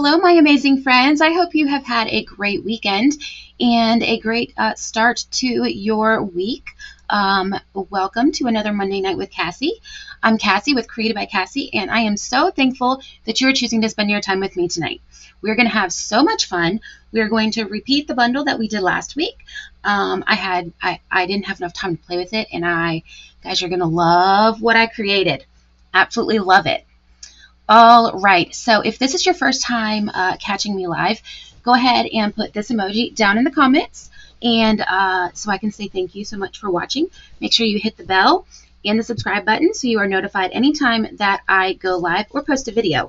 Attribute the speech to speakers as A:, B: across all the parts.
A: Hello, my amazing friends. I hope you have had a great weekend and a great start to your week. Welcome to another Monday Night with Cassie. I'm Cassie with Created by Cassie, and I am so thankful that you are choosing to spend your time with me tonight. We're going to have so much fun. We are going to repeat the bundle that we did last week. I didn't have enough time to play with it, and guys, you're going to love what I created. Absolutely love it. All right, so if this is your first time catching me live, go ahead and put this emoji down in the comments, and so I can say thank you so much for watching. Make sure you hit the bell and the subscribe button so you are notified anytime that I go live or post a video.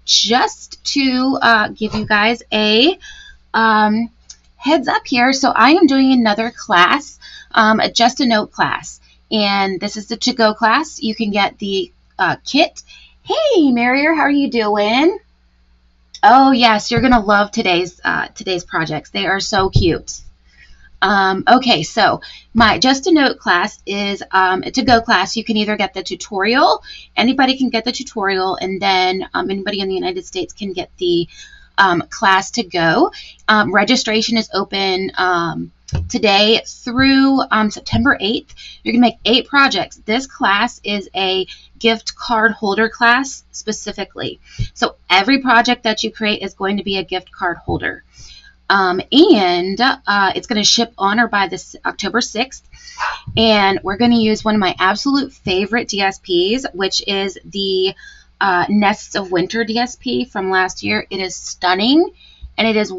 A: Just to give you guys a heads up here, so I am doing another class, just a note class. And this is the to-go class. You can get the kit. Hey, Marier, how are you doing? Oh, yes, you're going to love today's projects. They are so cute. Okay, so my Just a Note class is a to-go class. You can either get the tutorial. Anybody can get the tutorial, and then anybody in the United States can get the class to go. Registration is open today through September 8th. You're going to make 8 projects. This class is a gift card holder class specifically. So every project that you create is going to be a gift card holder. It's going to ship on or by this October 6th. And we're going to use one of my absolute favorite DSPs, which is the Nests of Winter DSP from last year. It is stunning, and it is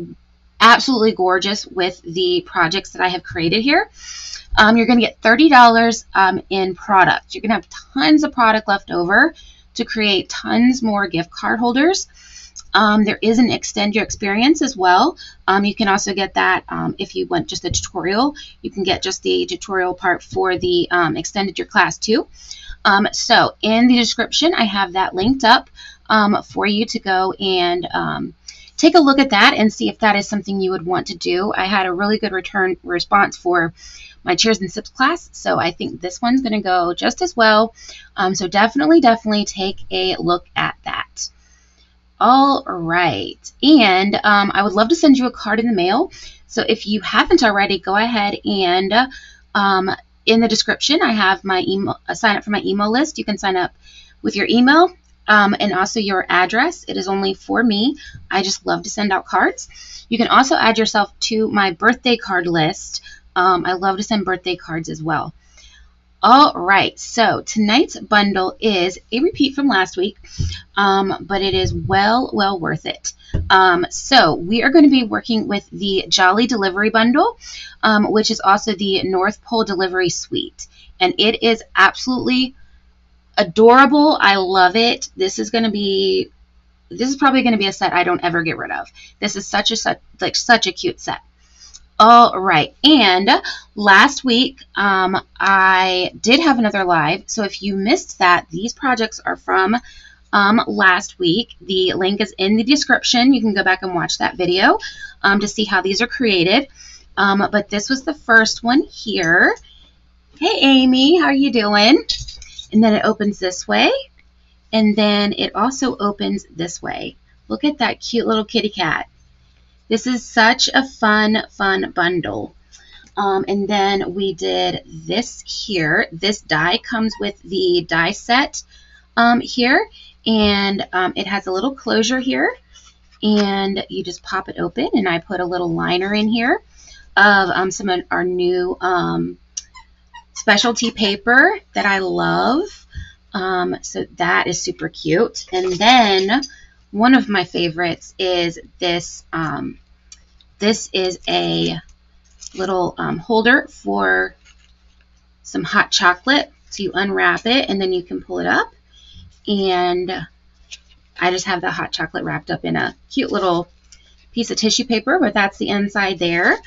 A: absolutely gorgeous with the projects that I have created here. You're going to get $30 in product. You're going to have tons of product left over to create tons more gift card holders. There is an Extend Your Experience as well. You can also get that if you want just the tutorial. You can get just the tutorial part for the Extended Your Class too. So in the description, I have that linked up for you to go and take a look at that and see if that is something you would want to do. I had a really good response for my Cheers and Sips class, so I think this one's going to go just as well. So definitely take a look at that. All right, and I would love to send you a card in the mail. So if you haven't already, go ahead and in the description, I have my email. Sign up for my email list. You can sign up with your email. And also your address. It is only for me. I just love to send out cards. You can also add yourself to my birthday card list. I love to send birthday cards as well. All right, so tonight's bundle is a repeat from last week, but it is well worth it. So we are going to be working with the Jolly Delivery Bundle, which is also the North Pole Delivery Suite. And it is absolutely adorable. I love it. This is probably going to be a set I don't ever get rid of. This is such a cute set. All right, and last week I did have another live, so if you missed that, these projects are from last week. The link is in the description. You can go back and watch that video to see how these are created. But this was the first one here. Hey Amy, how are you doing? And then it opens this way, and then it also opens this way. Look at that cute little kitty cat. This is such a fun bundle. And then we did this here. This die comes with the die set here, and it has a little closure here, and you just pop it open, and I put a little liner in here of some of our new specialty paper that I love. So that is super cute. And then one of my favorites is this. This is a little holder for some hot chocolate. So you unwrap it and then you can pull it up. And I just have the hot chocolate wrapped up in a cute little piece of tissue paper, but that's the inside there.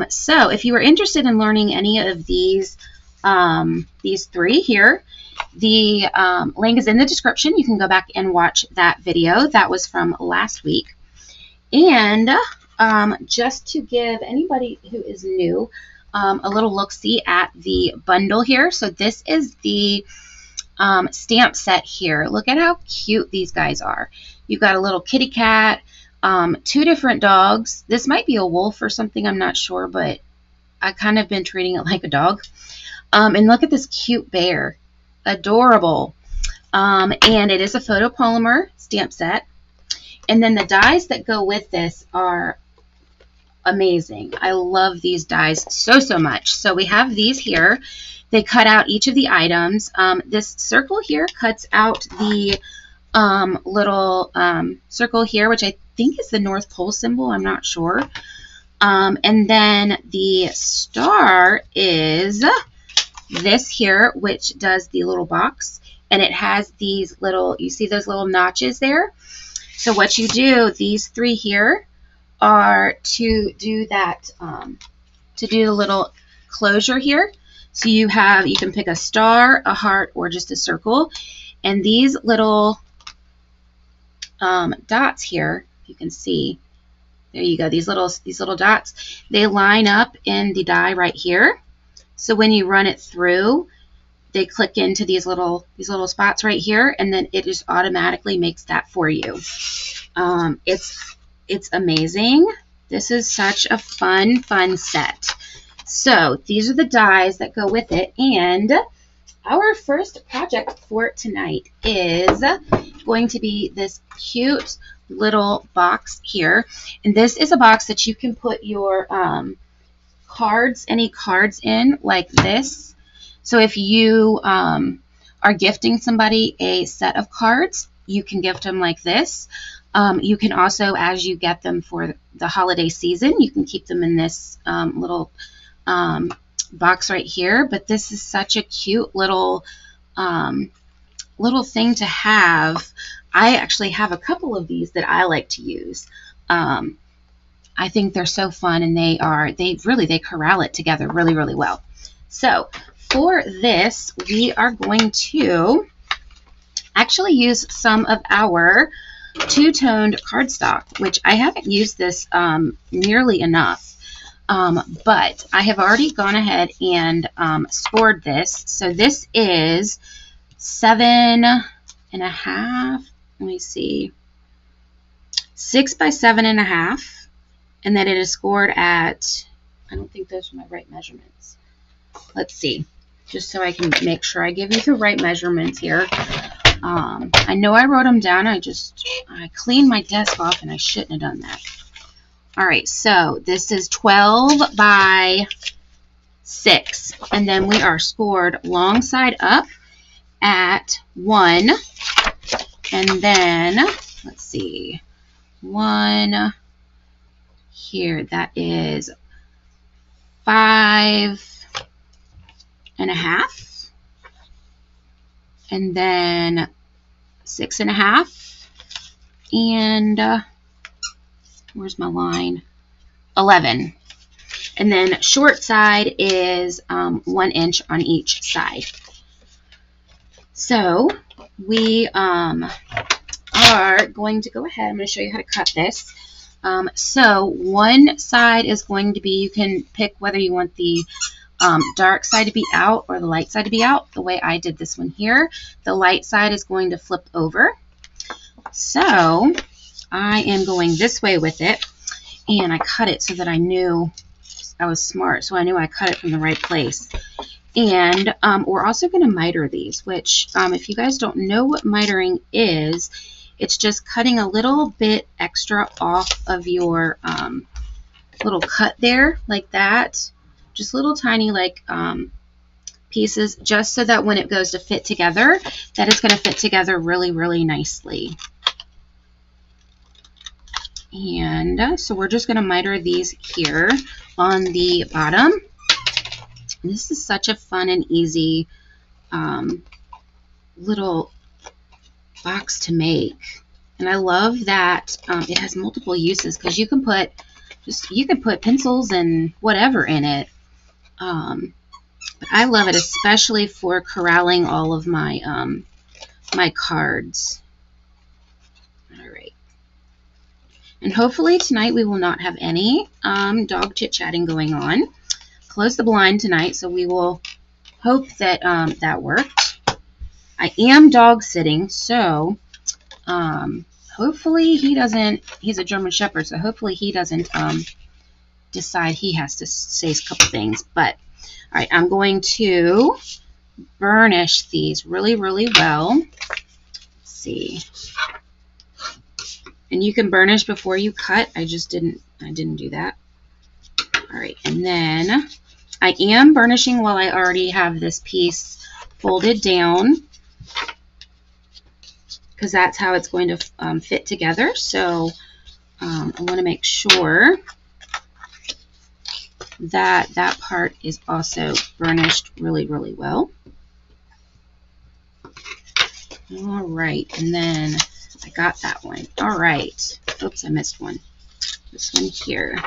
A: So if you are interested in learning any of these three here, the link is in the description. You can go back and watch that video. That was from last week. And just to give anybody who is new a little look-see at the bundle here. So this is the stamp set here. Look at how cute these guys are. You've got a little kitty cat, 2 different dogs. This might be a wolf or something, I'm not sure, but I kind of been treating it like a dog. And look at this cute bear. Adorable. And it is a photopolymer stamp set. And then the dies that go with this are amazing. I love these dies so, so much. So we have these here. They cut out each of the items. This circle here cuts out the little circle here, which I think is the North Pole symbol. I'm not sure. And then the star is this here, which does the little box. And it has these little, you see those little notches there? So what you do, these 3 here are to do that, to do the little closure here. So you can pick a star, a heart, or just a circle. And these little dots here, if you can see, there you go, these little dots, they line up in the die right here. So when you run it through, they click into these little spots right here, and then it just automatically makes that for you. It's amazing. This is such a fun set. So these are the dies that go with it, and our first project for tonight is going to be this cute little box here. And this is a box that you can put your cards, any cards in, like this. So if you are gifting somebody a set of cards, you can gift them like this. You can also, as you get them for the holiday season, you can keep them in this little box right here. But this is such a cute little thing to have. I actually have a couple of these that I like to use. I think they're so fun, and they corral it together really, really well. So for this, we are going to actually use some of our two-toned cardstock, which I haven't used this nearly enough. But I have already gone ahead and scored this. So this is 7.5. Let me see. 6 by 7.5. And then it is scored at, I don't think those are my right measurements. Let's see. Just so I can make sure I give you the right measurements here. I know I wrote them down. I cleaned my desk off, and I shouldn't have done that. All right, so this is 12 by 6, and then we are scored long side up at 1, and then let's see, 1 here, that is 5.5, and then 6.5, and where's my line? 11. And then short side is 1 inch on each side. So we are going to go ahead. I'm going to show you how to cut this. So one side is going to be, you can pick whether you want the dark side to be out or the light side to be out. The way I did this one here, the light side is going to flip over. So I am going this way with it, and I cut it so that I knew I was smart, so I knew I cut it from the right place. And we're also going to miter these, which if you guys don't know what mitering is, it's just cutting a little bit extra off of your little cut there, like that. Just little tiny like pieces, just so that when it goes to fit together, that it's going to fit together really, really nicely. And so we're just going to miter these here on the bottom. This is such a fun and easy little box to make. And I love that it has multiple uses, because you can put pencils and whatever in it. But I love it, especially for corralling all of my my cards. And hopefully tonight we will not have any dog chit-chatting going on. Close the blind tonight, so we will hope that that worked. I am dog sitting, so hopefully he doesn't, he's a German Shepherd, so hopefully he doesn't decide he has to say a couple things. But, all right, I'm going to burnish these really, really well. Let's see. And you can burnish before you cut. I didn't do that. All right, and then I am burnishing while I already have this piece folded down, because that's how it's going to fit together. So I want to make sure that that part is also burnished really, really well. All right, and then I got that one. All right. Oops, I missed one. This one here.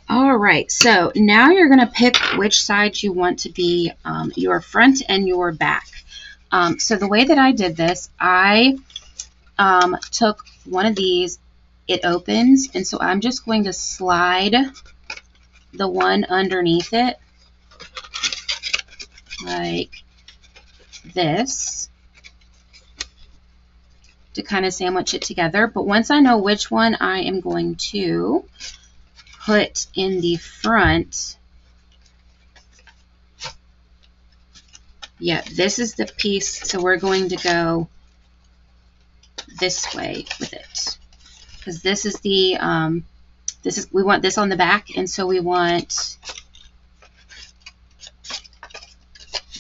A: All right, so now you're going to pick which side you want to be your front and your back. So the way that I did this, I took one of these. It opens, and so I'm just going to slide the one underneath it like this to kind of sandwich it together. But once I know which one I am going to put in the front, yeah, this is the piece, so we're going to go this way with it, because this is the we want this on the back, and so we want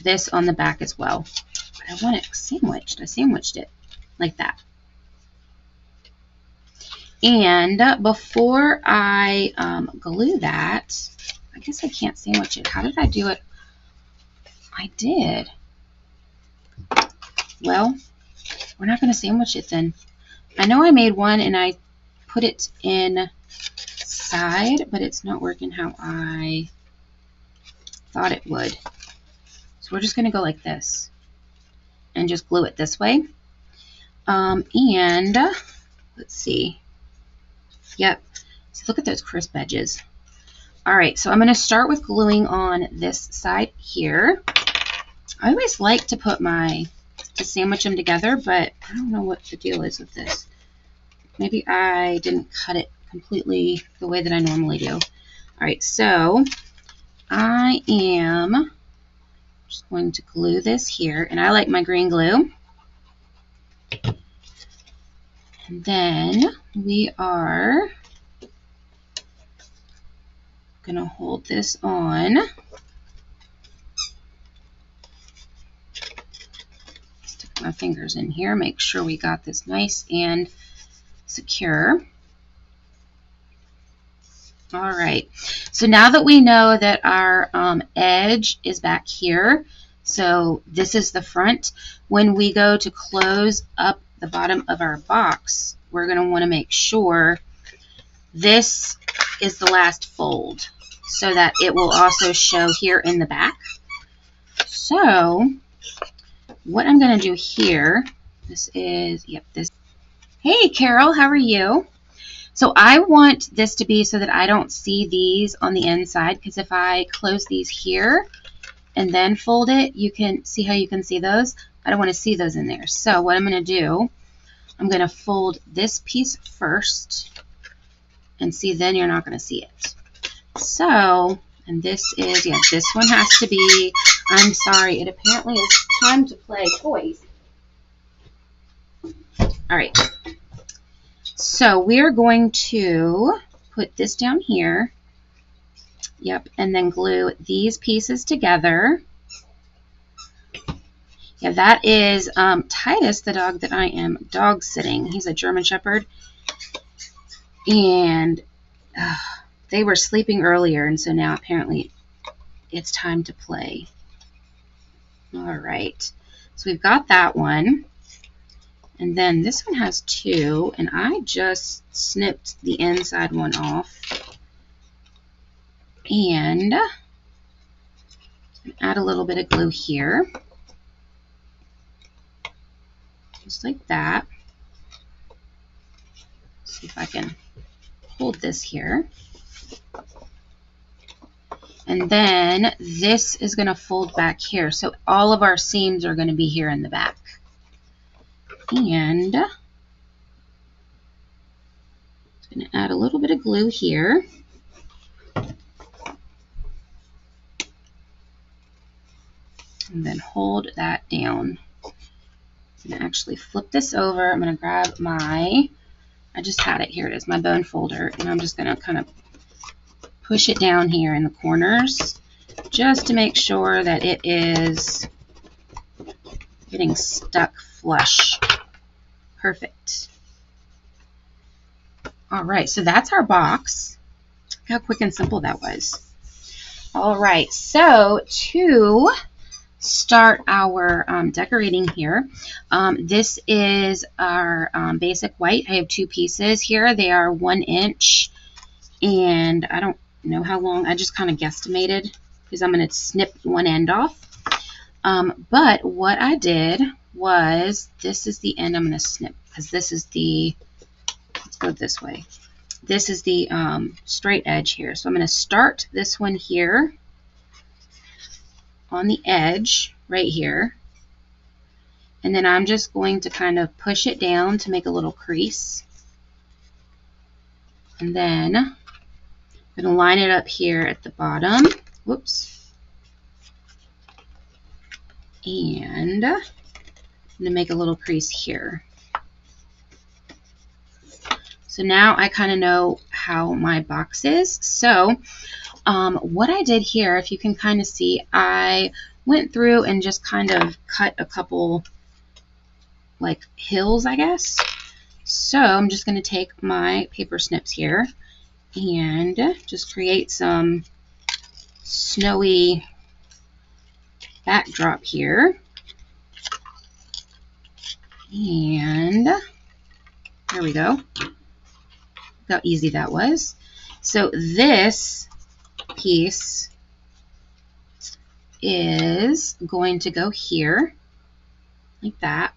A: this on the back as well. But I want it sandwiched. I sandwiched it like that. And before I glue that, I guess I can't sandwich it. How did I do it? I did. Well, we're not going to sandwich it then. I know I made one and I put it inside, but it's not working how I thought it would. So we're just going to go like this and just glue it this way. And let's see. Yep. So look at those crisp edges. All right, so I'm going to start with gluing on this side here. I always like to put to sandwich them together, but I don't know what the deal is with this. Maybe I didn't cut it completely the way that I normally do. All right, so I am just going to glue this here, and I like my green glue. And then we are going to hold this on. Stick my fingers in here, make sure we got this nice and secure. All right, so now that we know that our edge is back here, so this is the front, when we go to close up the bottom of our box, we're going to want to make sure this is the last fold so that it will also show here in the back. So what I'm going to do here, this is, yep, this. Hey, Carol, how are you? So I want this to be so that I don't see these on the inside, because if I close these here and then fold it, you can see how you can see those. I don't want to see those in there. So what I'm going to do, I'm going to fold this piece first, and see, then you're not going to see it. So, and this is, yeah, this one has to be, I'm sorry, it apparently is time to play toys. All right. So we're going to put this down here. Yep, and then glue these pieces together. Yeah, that is Titus, the dog that I am dog sitting. He's a German Shepherd. And they were sleeping earlier, and so now apparently it's time to play. All right, so we've got that one. And then this one has two, and I just snipped the inside one off. And add a little bit of glue here. Just like that. See if I can hold this here. And then this is going to fold back here. So all of our seams are going to be here in the back. And I'm going to add a little bit of glue here. And then hold that down. I'm going to actually flip this over. I'm going to grab my, I just had it, here it is, my bone folder. And I'm just going to kind of push it down here in the corners just to make sure that it is getting stuck flush. Perfect. All right, so that's our box. Look how quick and simple that was. All right, so to start our decorating here, this is our basic white. I have 2 pieces here. They are 1 inch, and I don't know how long. I just kind of guesstimated because I'm going to snip one end off. But what I did was, this is the end I'm going to snip, because this is the, let's go this way. This is the straight edge here. So I'm going to start this one here on the edge right here. And then I'm just going to kind of push it down to make a little crease. And then I'm going to line it up here at the bottom. Whoops. And I'm going to make a little crease here. So now I kind of know how my box is. So what I did here, if you can kind of see, I went through and just kind of cut a couple like hills, I guess. So I'm just going to take my paper snips here and just create some snowy backdrop here. And there we go. Look how easy that was. So this piece is going to go here like that.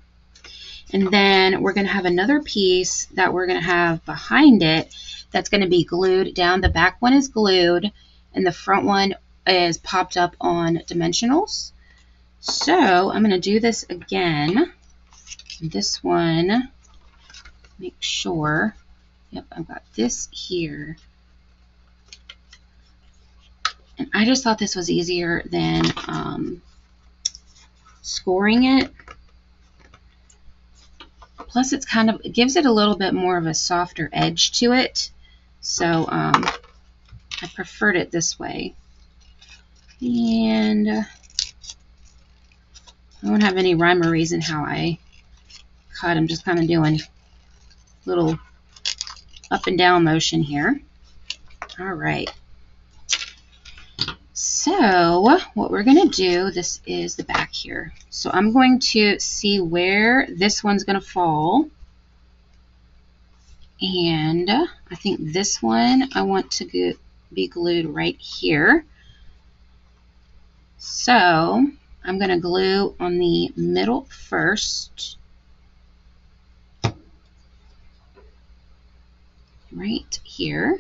A: And then we're going to have another piece that we're going to have behind it that's going to be glued down. The back one is glued and the front one is popped up on dimensionals. So I'm going to do this again. This one, make sure, yep, I've got this here. And I just thought this was easier than scoring it. Plus it's kind of, it gives it a little bit more of a softer edge to it. So I preferred it this way. And I don't have any rhyme or reason how I cut. I'm just kind of doing a little up and down motion here. All right. So what we're going to do, this is the back here. So I'm going to see where this one's going to fall. And I think this one I want to be glued right here. So I'm going to glue on the middle first. Right here.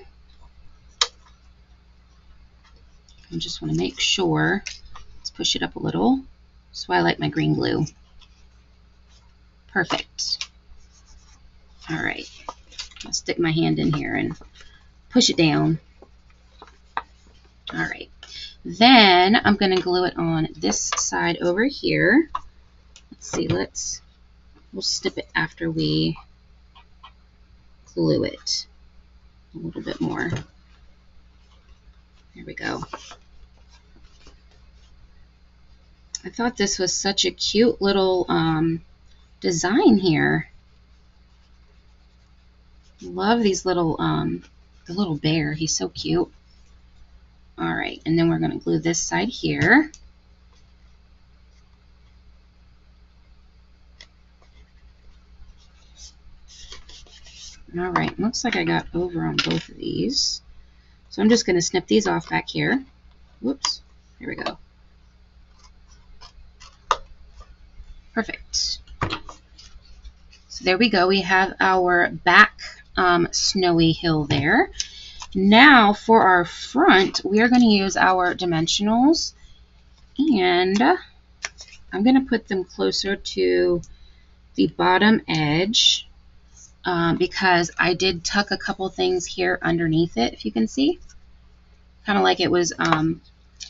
A: I just want to make sure. Let's push it up a little. That's why I like my green glue. Perfect. All right. I'll stick my hand in here and push it down. All right. Then I'm going to glue it on this side over here. Let's see. We'll snip it after we glue it a little bit more. There we go. I thought this was such a cute little design here. Love these little, the little bear. He's so cute. All right, and then we're going to glue this side here. All right, looks like I got over on both of these. So I'm just going to snip these off back here. Whoops, here we go. Perfect. So there we go. We have our back snowy hill there. Now for our front, we are going to use our dimensionals, and I'm going to put them closer to the bottom edge because I did tuck a couple things here underneath it, if you can see. Kind of like it was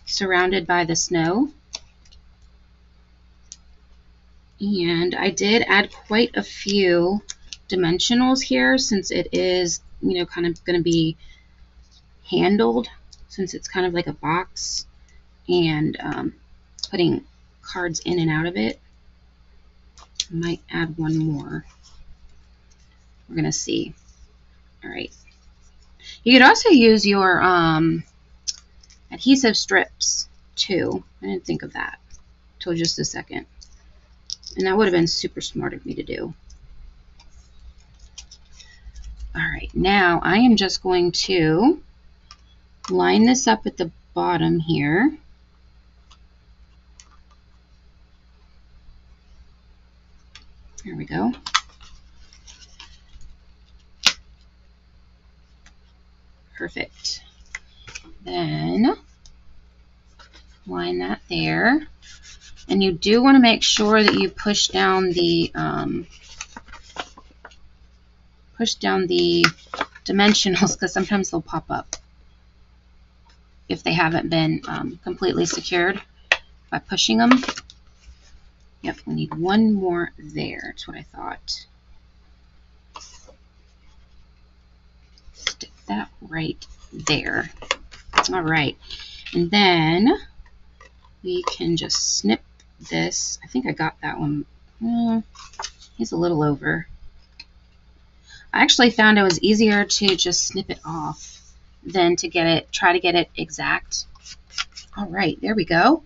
A: surrounded by the snow. And I did add quite a few dimensionals here since it is, you know, kind of going to be handled, since it's kind of like a box, and putting cards in and out of it. I might add one more. We're going to see. All right. You could also use your adhesive strips too. I didn't think of that till just a second. And that would have been super smart of me to do. All right, now I am just going to line this up at the bottom here. There we go. Perfect. Then line that there. And you do want to make sure that you push down the dimensionals, because sometimes they'll pop up if they haven't been completely secured by pushing them. Yep, we need one more there. That's what I thought. Stick that right there. All right, and then we can just snip this. I think I got that one. He's a little over. I actually found it was easier to just snip it off than to try to get it exact. All right, there we go.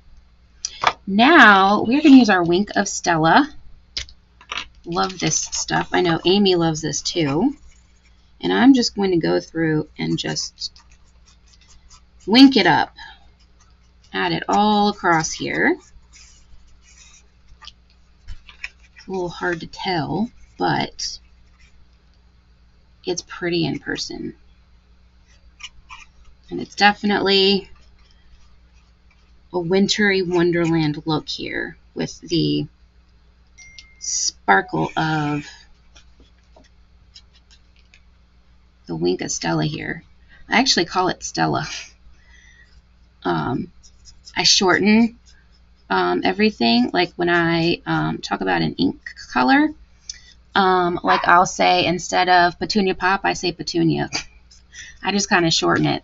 A: Now we're going to use our Wink of Stella. Love this stuff. I know Amy loves this too. And I'm just going to go through and just wink it up. Add it all across here. It's a little hard to tell, but it's pretty in person. And it's definitely a wintry wonderland look here with the sparkle of the Wink of Stella here. I actually call it Stella. I shorten everything, like when I talk about an ink color, like I'll say, instead of Petunia Pop, I say Petunia. I just kind of shorten it.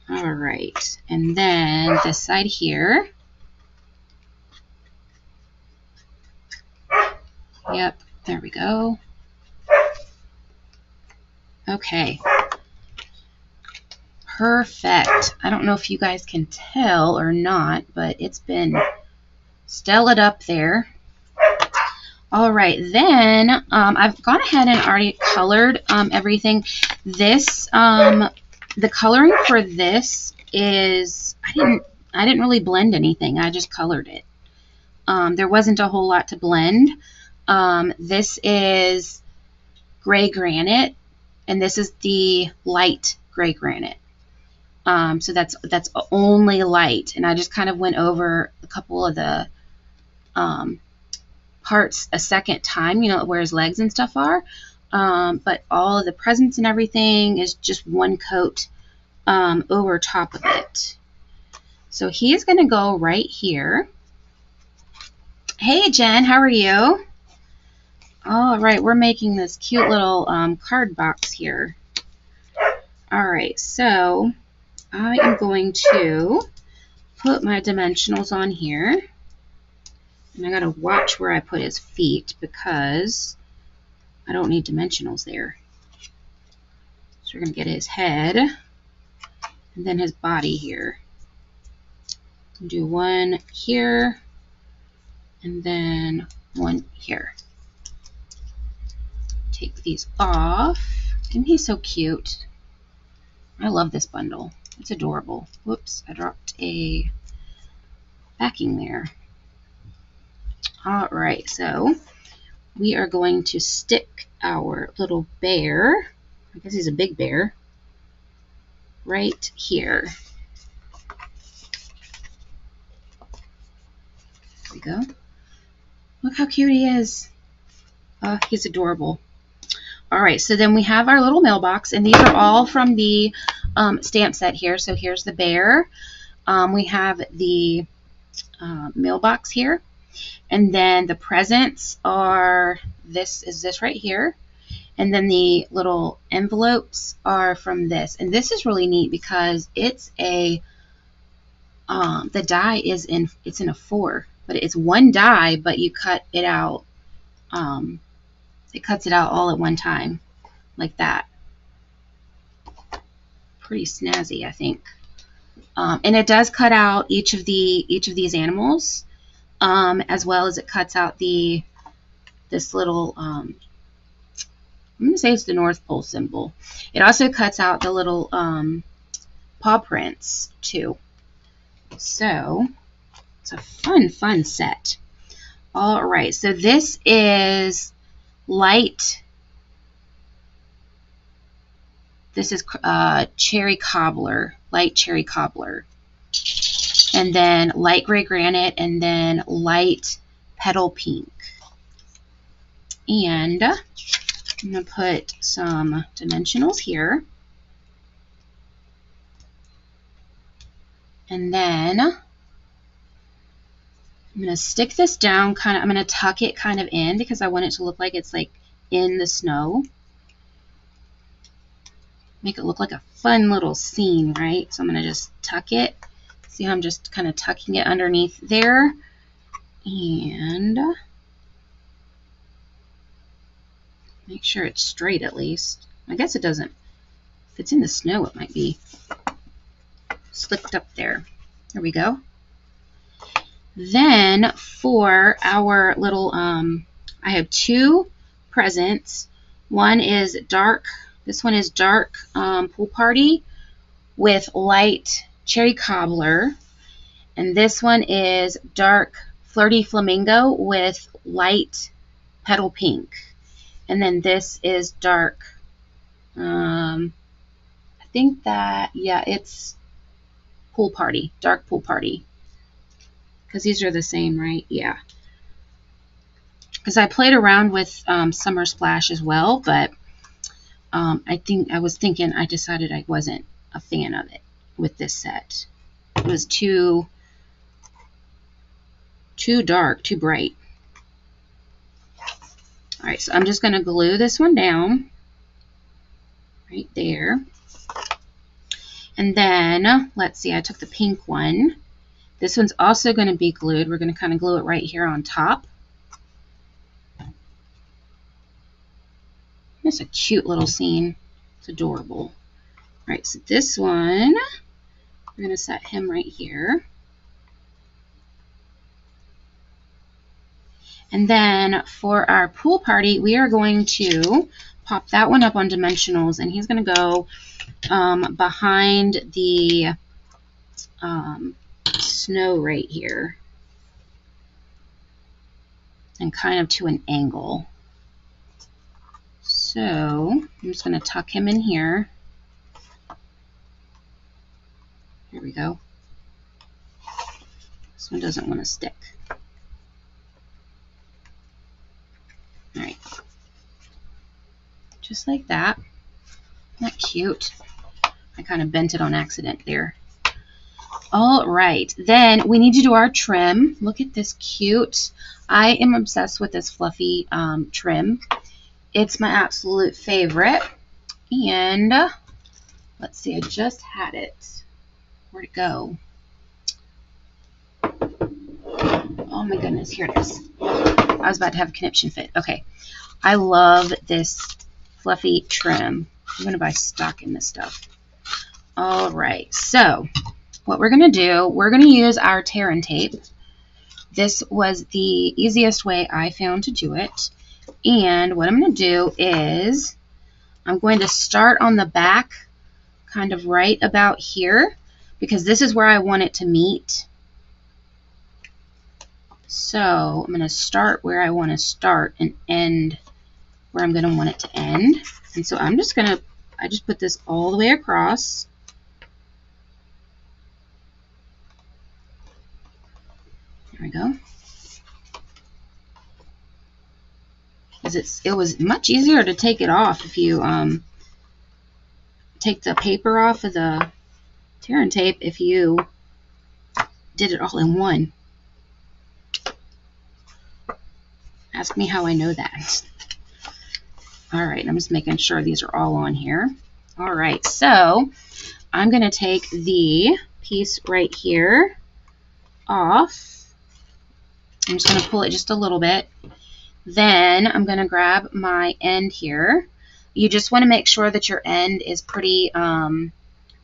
A: All right, and then this side here. Yep, there we go. Okay. Perfect. I don't know if you guys can tell or not, but it's been stellaed up there. All right, then I've gone ahead and already colored everything. This, the coloring for this is, I didn't really blend anything. I just colored it. There wasn't a whole lot to blend. This is gray granite, and this is the light gray granite. So that's only light, and I just kind of went over a couple of the parts a second time, you know, where his legs and stuff are. But all of the presents and everything is just one coat over top of it. So he is going to go right here. Hey Jen, how are you? All right, we're making this cute little card box here. All right, so I am going to put my dimensionals on here. And I got to watch where I put his feet because I don't need dimensionals there. So we're going to get his head and then his body here. Do one here and then one here. Take these off. And he's so cute. I love this bundle. It's adorable. Whoops, I dropped a backing there. All right, so we are going to stick our little bear I guess he's a big bear, right here. There we go. Look how cute he is. Oh, he's adorable. All right, so then we have our little mailbox, and these are all from the stamp set here. So here's the bear. We have the mailbox here, and then the presents are this right here, and then the little envelopes are from this. And this is really neat because it's a the die is in a 4, but it's one die, but you cut it out. It cuts it out all at one time, like that. Pretty snazzy, I think. And it does cut out each of these animals, as well as it cuts out this little. I'm gonna say it's the North Pole symbol. It also cuts out the little paw prints too. So it's a fun set. All right, so this is light. This is cherry cobbler, light cherry cobbler, and then light gray granite, and then light petal pink. And I'm gonna put some dimensionals here, and then I'm gonna stick this down. I'm gonna tuck it kind of in because I want it to look like it's like in the snow. Make it look like a fun little scene, right? So I'm going to just tuck it. See how I'm just kind of tucking it underneath there. And make sure it's straight at least. I guess it doesn't. If it's in the snow, it might be slipped up there. There we go. Then for our little, I have 2 presents. One is dark. This one is dark pool party with light cherry cobbler. And this one is dark flirty flamingo with light petal pink. And then this is dark, I think that, yeah, it's pool party, dark pool party. Because these are the same, right? Yeah. Because I played around with Summer Splash as well, but I decided I wasn't a fan of it with this set. It was too dark, too bright. All right, so I'm just going to glue this one down right there. And then, let's see, I took the pink one. This one's also going to be glued. We're going to kind of glue it right here on top. It's a cute little scene. It's adorable. All right, so this one, we're going to set him right here. And then for our pool party, we are going to pop that one up on dimensionals, and he's going to go behind the snow right here and kind of to an angle. So I'm just going to tuck him in here. Here we go. This one doesn't want to stick. All right. Just like that. Isn't that cute? I kind of bent it on accident there. All right. Then we need to do our trim. Look at this cute. I am obsessed with this fluffy trim. It's my absolute favorite. And let's see, I just had it. Where'd it go? Oh my goodness, here it is. I was about to have a conniption fit. Okay. I love this fluffy trim. I'm going to buy stock in this stuff. All right. So what we're going to do, we're going to use our tear and tape. This was the easiest way I found to do it. And what I'm going to do is I'm going to start on the back kind of right about here because this is where I want it to meet. So I'm going to start where I want to start and end where I'm going to want it to end. And so I'm just going to I just put this all the way across. There we go. Because it was much easier to take it off if you take the paper off of the tear and tape if you did it all in one. Ask me how I know that. All right, I'm just making sure these are all on here. All right, so I'm going to take the piece right here off. I'm just going to pull it just a little bit. Then I'm going to grab my end here. You just want to make sure that your end is pretty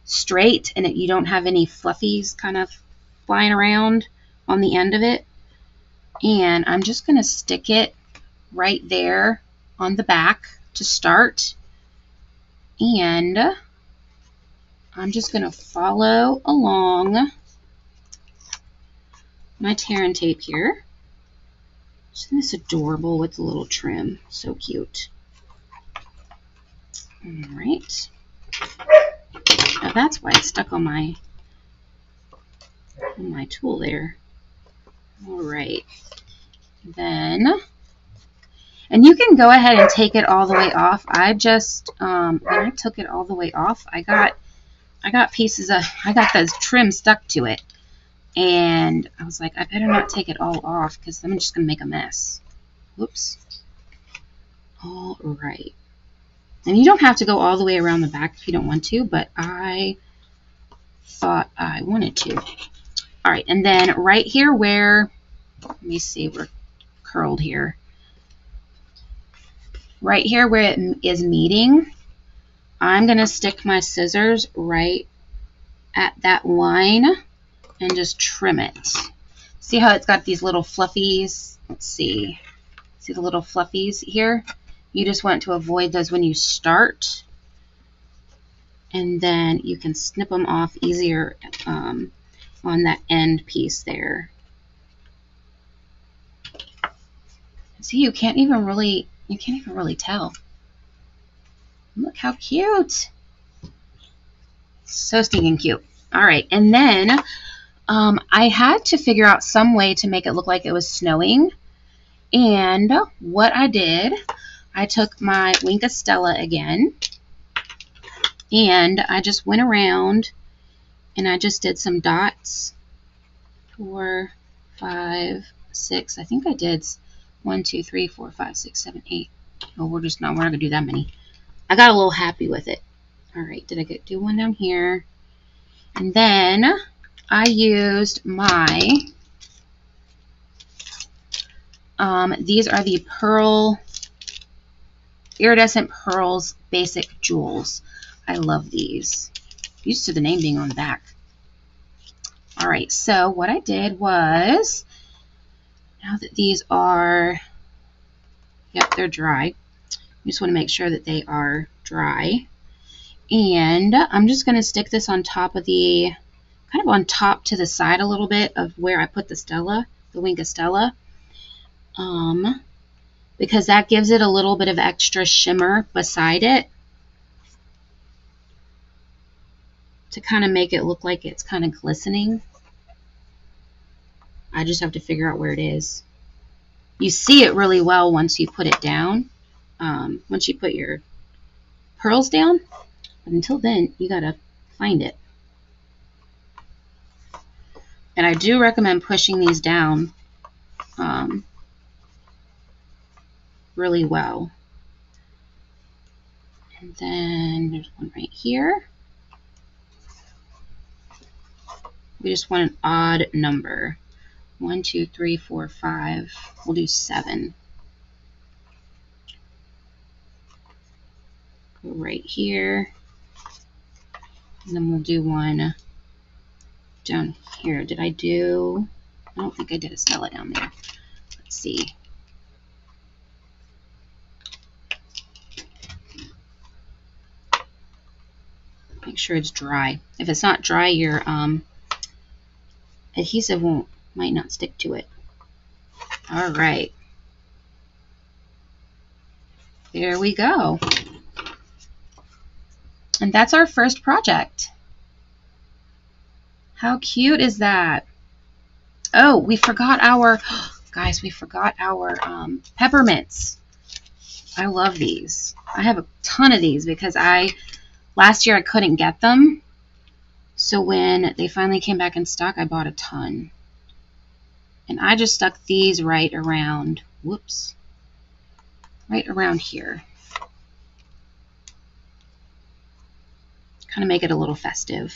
A: straight and that you don't have any fluffies kind of flying around on the end of it. And I'm just going to stick it right there on the back to start. And I'm just going to follow along my tear and tape here. Isn't this adorable with the little trim? So cute. All right. Now that's why it's stuck on my tool there. All right. Then, and you can go ahead and take it all the way off. I just, when I took it all the way off, I got pieces of, I got the trim stuck to it. And I was like, I better not take it all off because I'm just going to make a mess. Whoops. All right. And you don't have to go all the way around the back if you don't want to, but I thought I wanted to. All right, and then right here where, let me see, we're curled here. Right here where it is meeting, I'm going to stick my scissors right at that line and just trim it. See how it's got these little fluffies? Let's see. See the little fluffies here? You just want to avoid those when you start. And then you can snip them off easier on that end piece there. See, you can't even really tell. Look how cute. So stinking cute. All right, and then I had to figure out some way to make it look like it was snowing. And what I did, I took my Wink of Stella again, and I just went around and I just did some dots. 4, 5, 6. I think I did 1, 2, 3, 4, 5, 6, 7, 8. Oh, we're not gonna do that many. I got a little happy with it. All right, did I do one down here? And then I used my, these are the Iridescent Pearls Basic Jewels. I love these. Used to the name being on the back. All right, so what I did was, now that these are, yep, they're dry. You just want to make sure that they are dry. And I'm just going to stick this on top of the, kind of on top to the side a little bit of where I put the Stella, the Wink of Stella. Because that gives it a little bit of extra shimmer beside it to kind of make it look like it's kind of glistening. I just have to figure out where it is. You see it really well once you put it down, once you put your pearls down, but until then you gotta find it. And I do recommend pushing these down really well. And then there's one right here. We just want an odd number. 1, 2, 3, 4, 5. We'll do 7. Go right here. And then we'll do one down here. Did I do? I don't think I did a Stella down there. Let's see. Make sure it's dry. If it's not dry, your adhesive might not stick to it. All right. There we go. And that's our first project. How cute is that? Oh, we forgot our, guys, we forgot our peppermints. I love these. I have a ton of these because last year I couldn't get them. So when they finally came back in stock, I bought a ton. And I just stuck these right around, whoops, right around here. Kind of make it a little festive.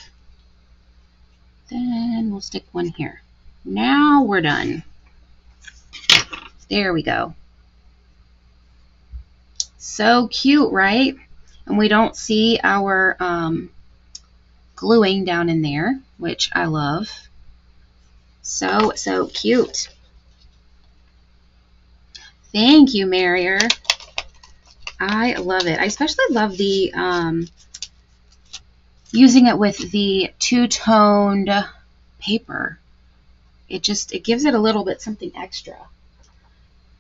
A: Then we'll stick one here. Now we're done. There we go. So cute, right? And we don't see our gluing down in there, which I love. So cute. Thank you, Marrier. I love it. I especially love the using it with the two-toned paper. It gives it a little bit something extra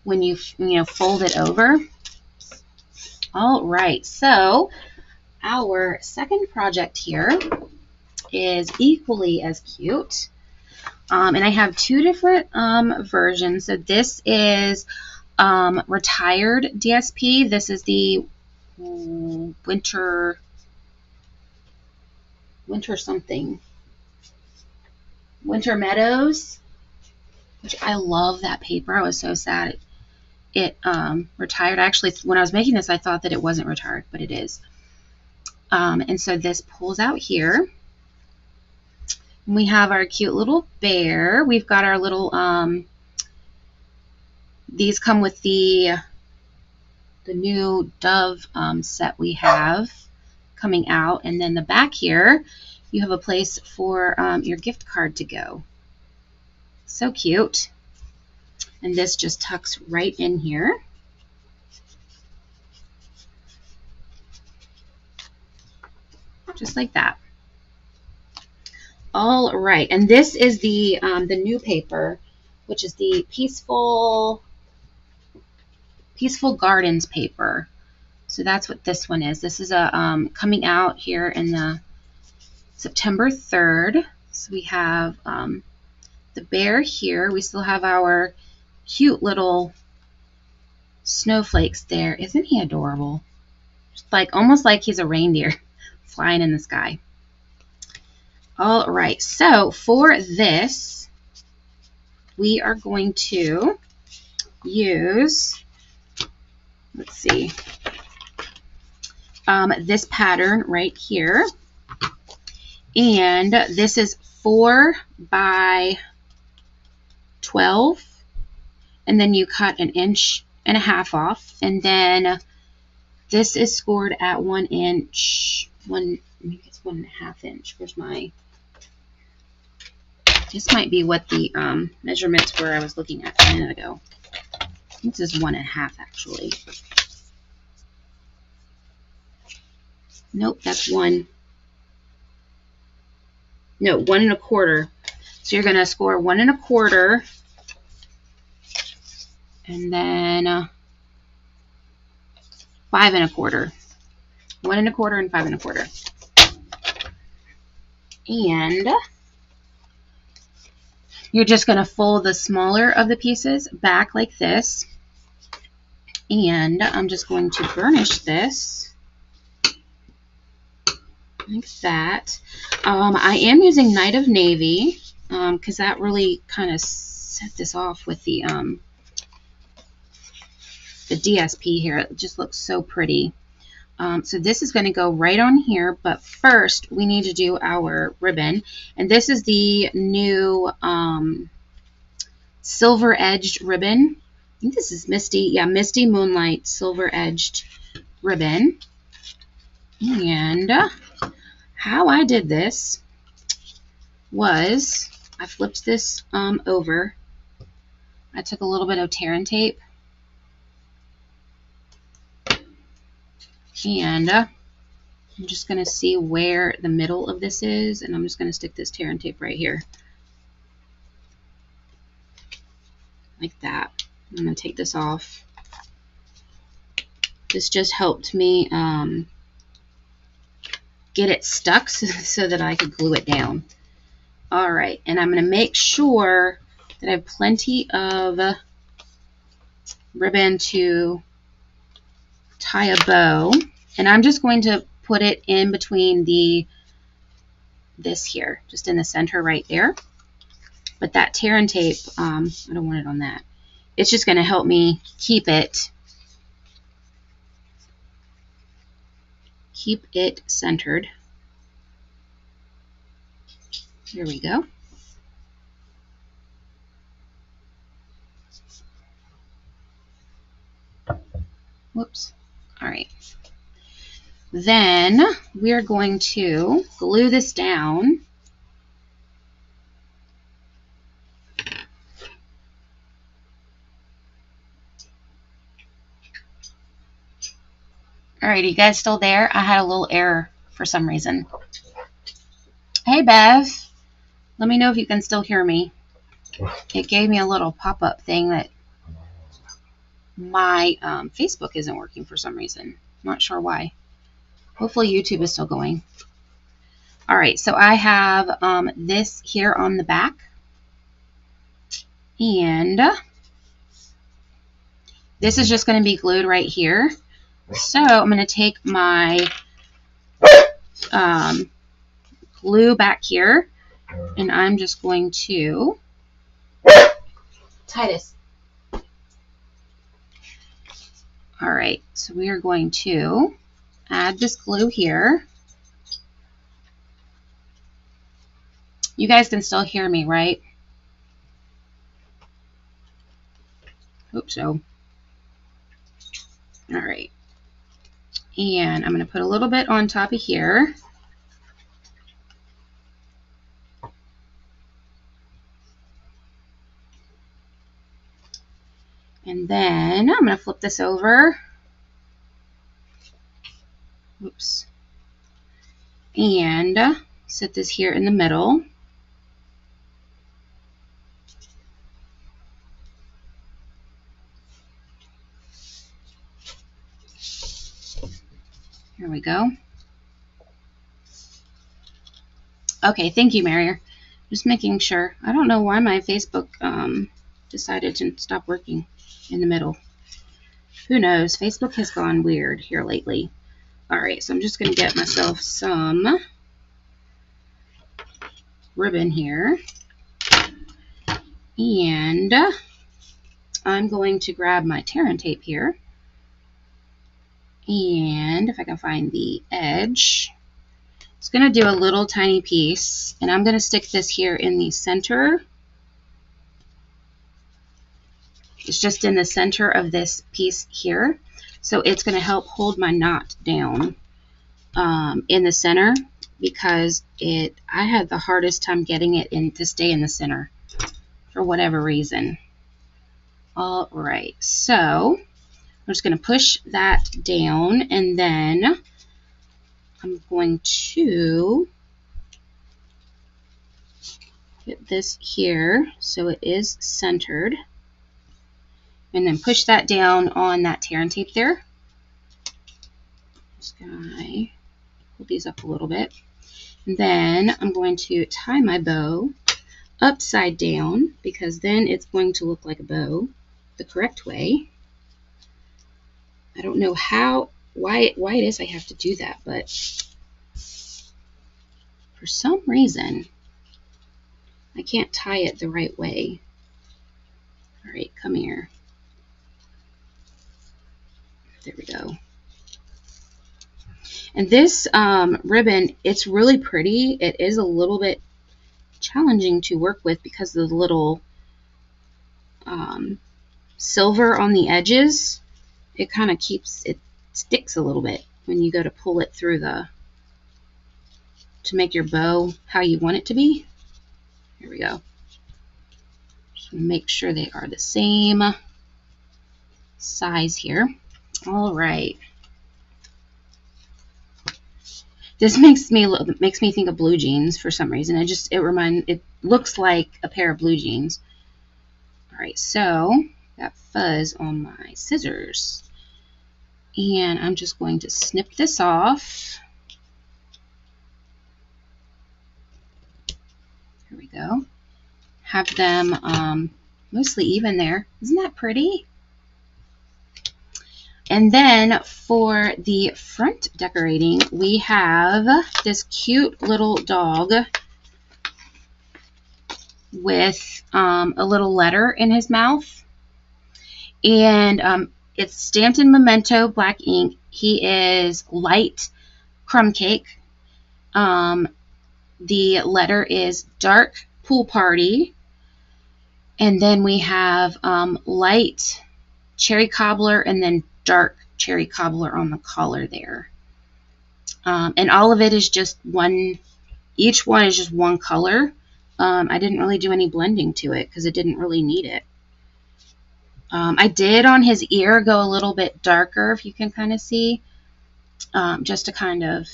A: when you fold it over. All right, so our second project here is equally as cute. And I have two different versions. So this is retired DSP. This is the winter something. Winter Meadows, which I love that paper. I was so sad it retired. Actually, when I was making this, I thought that it wasn't retired, but it is. And so this pulls out here. We have our cute little bear. We've got our little, these come with the new Dove set we have coming out. And then the back here, you have a place for your gift card to go. So cute. And this just tucks right in here. Just like that. All right, and this is the new paper, which is the Peaceful Gardens paper. So that's what this one is. This is a coming out here in the September 3rd. So we have the bear here. We still have our cute little snowflakes there. Isn't he adorable? Just almost like he's a reindeer flying in the sky. All right, so for this, we are going to use, let's see, this pattern right here. And this is 4 by 12. And then you cut 1.5 inches off. And then this is scored at 1 inch. Maybe it's 1.5 inch. Where's my... This might be what the measurements were I was looking at a minute ago. I think this is 1.5 actually. Nope, that's 1. No, 1.25. So you're going to score 1.25 and then 5.25. 1.25 and 5.25. And you're just going to fold the smaller of the pieces back like this. And I'm just going to burnish this like that. I am using Night of Navy because that really kind of set this off with the DSP here. It just looks so pretty. So this is going to go right on here, but first we need to do our ribbon. And this is the new silver edged ribbon. I think this is Misty. Yeah, Misty Moonlight silver edged ribbon. And how I did this was I flipped this over. I took a little bit of tear and tape. And I'm just going to see where the middle of this is, and I'm just going to stick this tear and tape right here. Like that. I'm going to take this off. This just helped me get it stuck so that I could glue it down. All right, and I'm going to make sure that I have plenty of ribbon to tie a bow, and I'm just going to put it in between this here, just in the center right there. But that tear and tape, I don't want it on that. It's just going to help me keep it centered. Here we go. Whoops. All right. Then we're going to glue this down. All right, are you guys still there? I had a little error for some reason. Hey, Bev. Let me know if you can still hear me. It gave me a little pop-up thing that my Facebook isn't working for some reason. Not sure why. Hopefully YouTube is still going. All right, so I have this here on the back. And this is just going to be glued right here. So I'm going to take my glue back here, and I'm just going to tie this. All right, so we are going to add this glue here. You guys can still hear me, right? Hope so. All right. And I'm going to put a little bit on top of here. And then I'm going to flip this over. Oops. And set this here in the middle. Here we go. Okay, thank you, Marier. Just making sure. I don't know why my Facebook decided to stop working in the middle. Who knows? Facebook has gone weird here lately. All right, so I'm just going to get myself some ribbon here. And I'm going to grab my tear and tape here. And if I can find the edge, it's going to do a little tiny piece, and I'm going to stick this here in the center. It's just in the center of this piece here, so it's going to help hold my knot down in the center, because I had the hardest time getting it in to stay in the center for whatever reason. All right, so I'm just going to push that down, and then I'm going to get this here so it is centered, and then push that down on that tear and tape there. Just gonna pull these up a little bit, and then I'm going to tie my bow upside down, because then it's going to look like a bow the correct way. I don't know why it is I have to do that, but for some reason I can't tie it the right way. All right, come here. There we go. And this ribbon, it's really pretty. It is a little bit challenging to work with because of the little silver on the edges. It kind of sticks a little bit when you go to pull it through to make your bow how you want it to be. Here we go. Just make sure they are the same size here. All right. This makes me think of blue jeans for some reason. It looks like a pair of blue jeans. All right, so got fuzz on my scissors, and I'm just going to snip this off. go. Have them mostly even there. Isn't that pretty? And then for the front decorating, we have this cute little dog with a little letter in his mouth. And it's stamped in Memento black ink. He is light crumb cake. The letter is dark pool party. And then we have light cherry cobbler and then dark cherry cobbler on the collar there. And all of it is just one, each one is just one color. I didn't really do any blending to it because it didn't really need it. I did on his ear go a little bit darker, if you can kind of see, just to kind of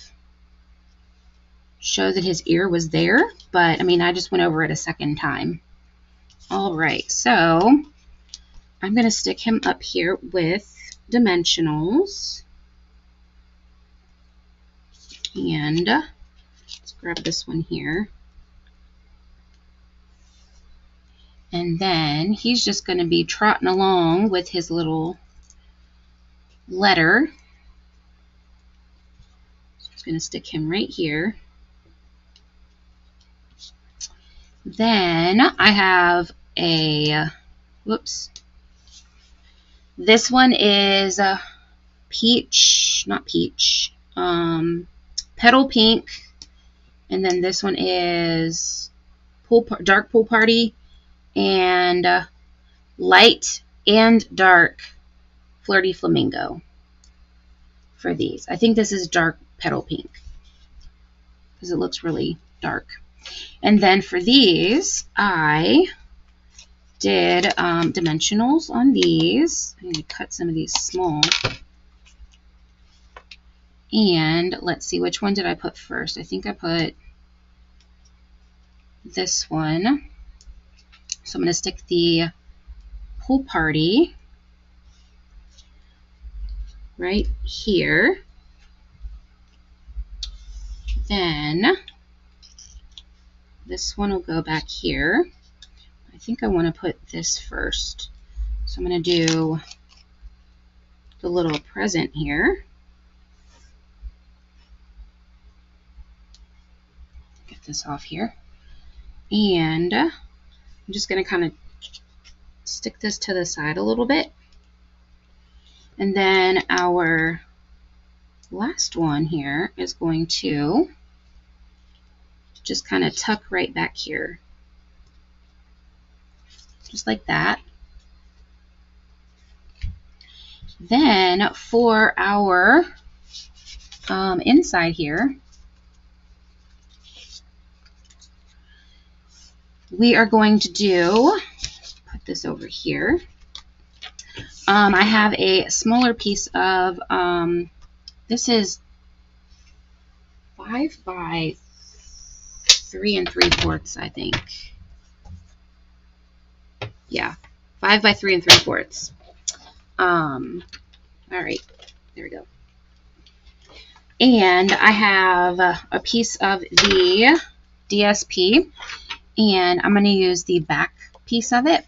A: show that his ear was there. But, I mean, I just went over it a second time. All right, so I'm going to stick him up here with dimensionals. And let's grab this one here. And then he's just going to be trotting along with his little letter. So I'm just going to stick him right here. Then I have a, whoops. This one is peach, not peach, petal pink. And then this one is dark pool party. And light and dark flirty flamingo for these. I think this is dark petal pink because it looks really dark. And then for these, I did dimensionals on these. I'm going to cut some of these small. And let's see, which one did I put first? I think I put this one. So I'm going to stick the pool party right here. Then this one will go back here. I think I want to put this first. So I'm going to do the little present here. Get this off here. And I'm just going to kind of stick this to the side a little bit. And then our last one here is going to just kind of tuck right back here. Just like that. Then for our inside here, we are going to do, put this over here. I have a smaller piece of, this is 5 by 3 3/4, I think. Yeah, 5 by 3 3/4. All right, there we go. And I have a piece of the DSP. And I'm going to use the back piece of it.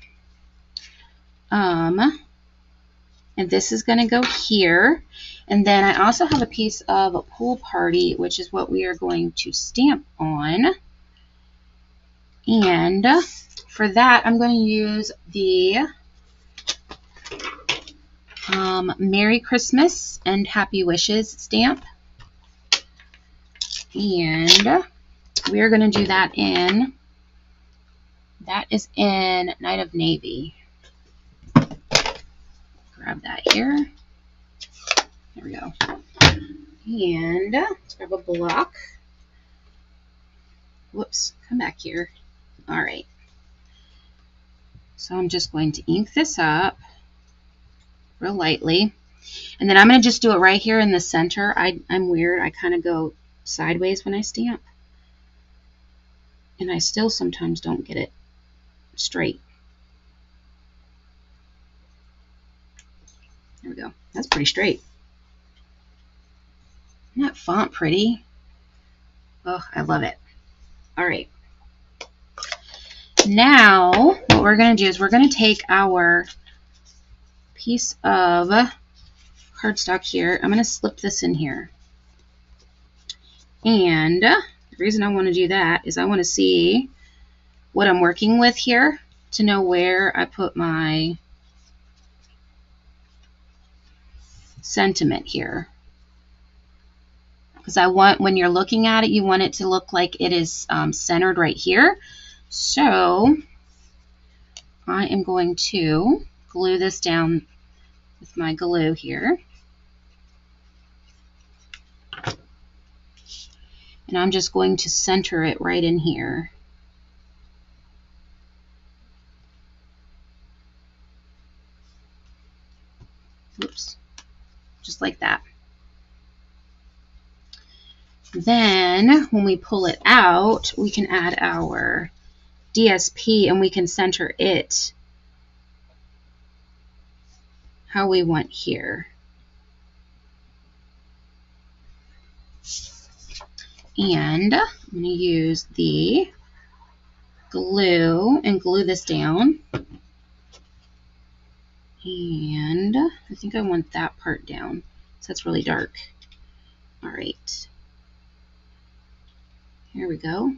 A: And this is going to go here. And then I also have a piece of a pool party, which is what we are going to stamp on. And for that, I'm going to use the Merry Christmas and Happy Wishes stamp. And we are going to do that in... That is in Night of Navy. Grab that here. There we go. And let's grab a block. Whoops, come back here. All right. So I'm just going to ink this up real lightly. And then I'm going to just do it right here in the center. I'm weird. I kind of go sideways when I stamp. And I still sometimes don't get it straight. There we go. That's pretty straight. Isn't that font pretty? Oh, I love it. All right. Now, what we're going to do is we're going to take our piece of cardstock here. I'm going to slip this in here. And the reason I want to do that is I want to see what I'm working with here to know where I put my sentiment here. Because I want, when you're looking at it, you want it to look like it is centered right here. So I am going to glue this down with my glue here. And I'm just going to center it right in here. Oops. Just like that. Then when we pull it out, we can add our DSP and we can center it how we want here. And I'm going to use the glue and glue this down. And I think I want that part down, so that's really dark. All right. Here we go.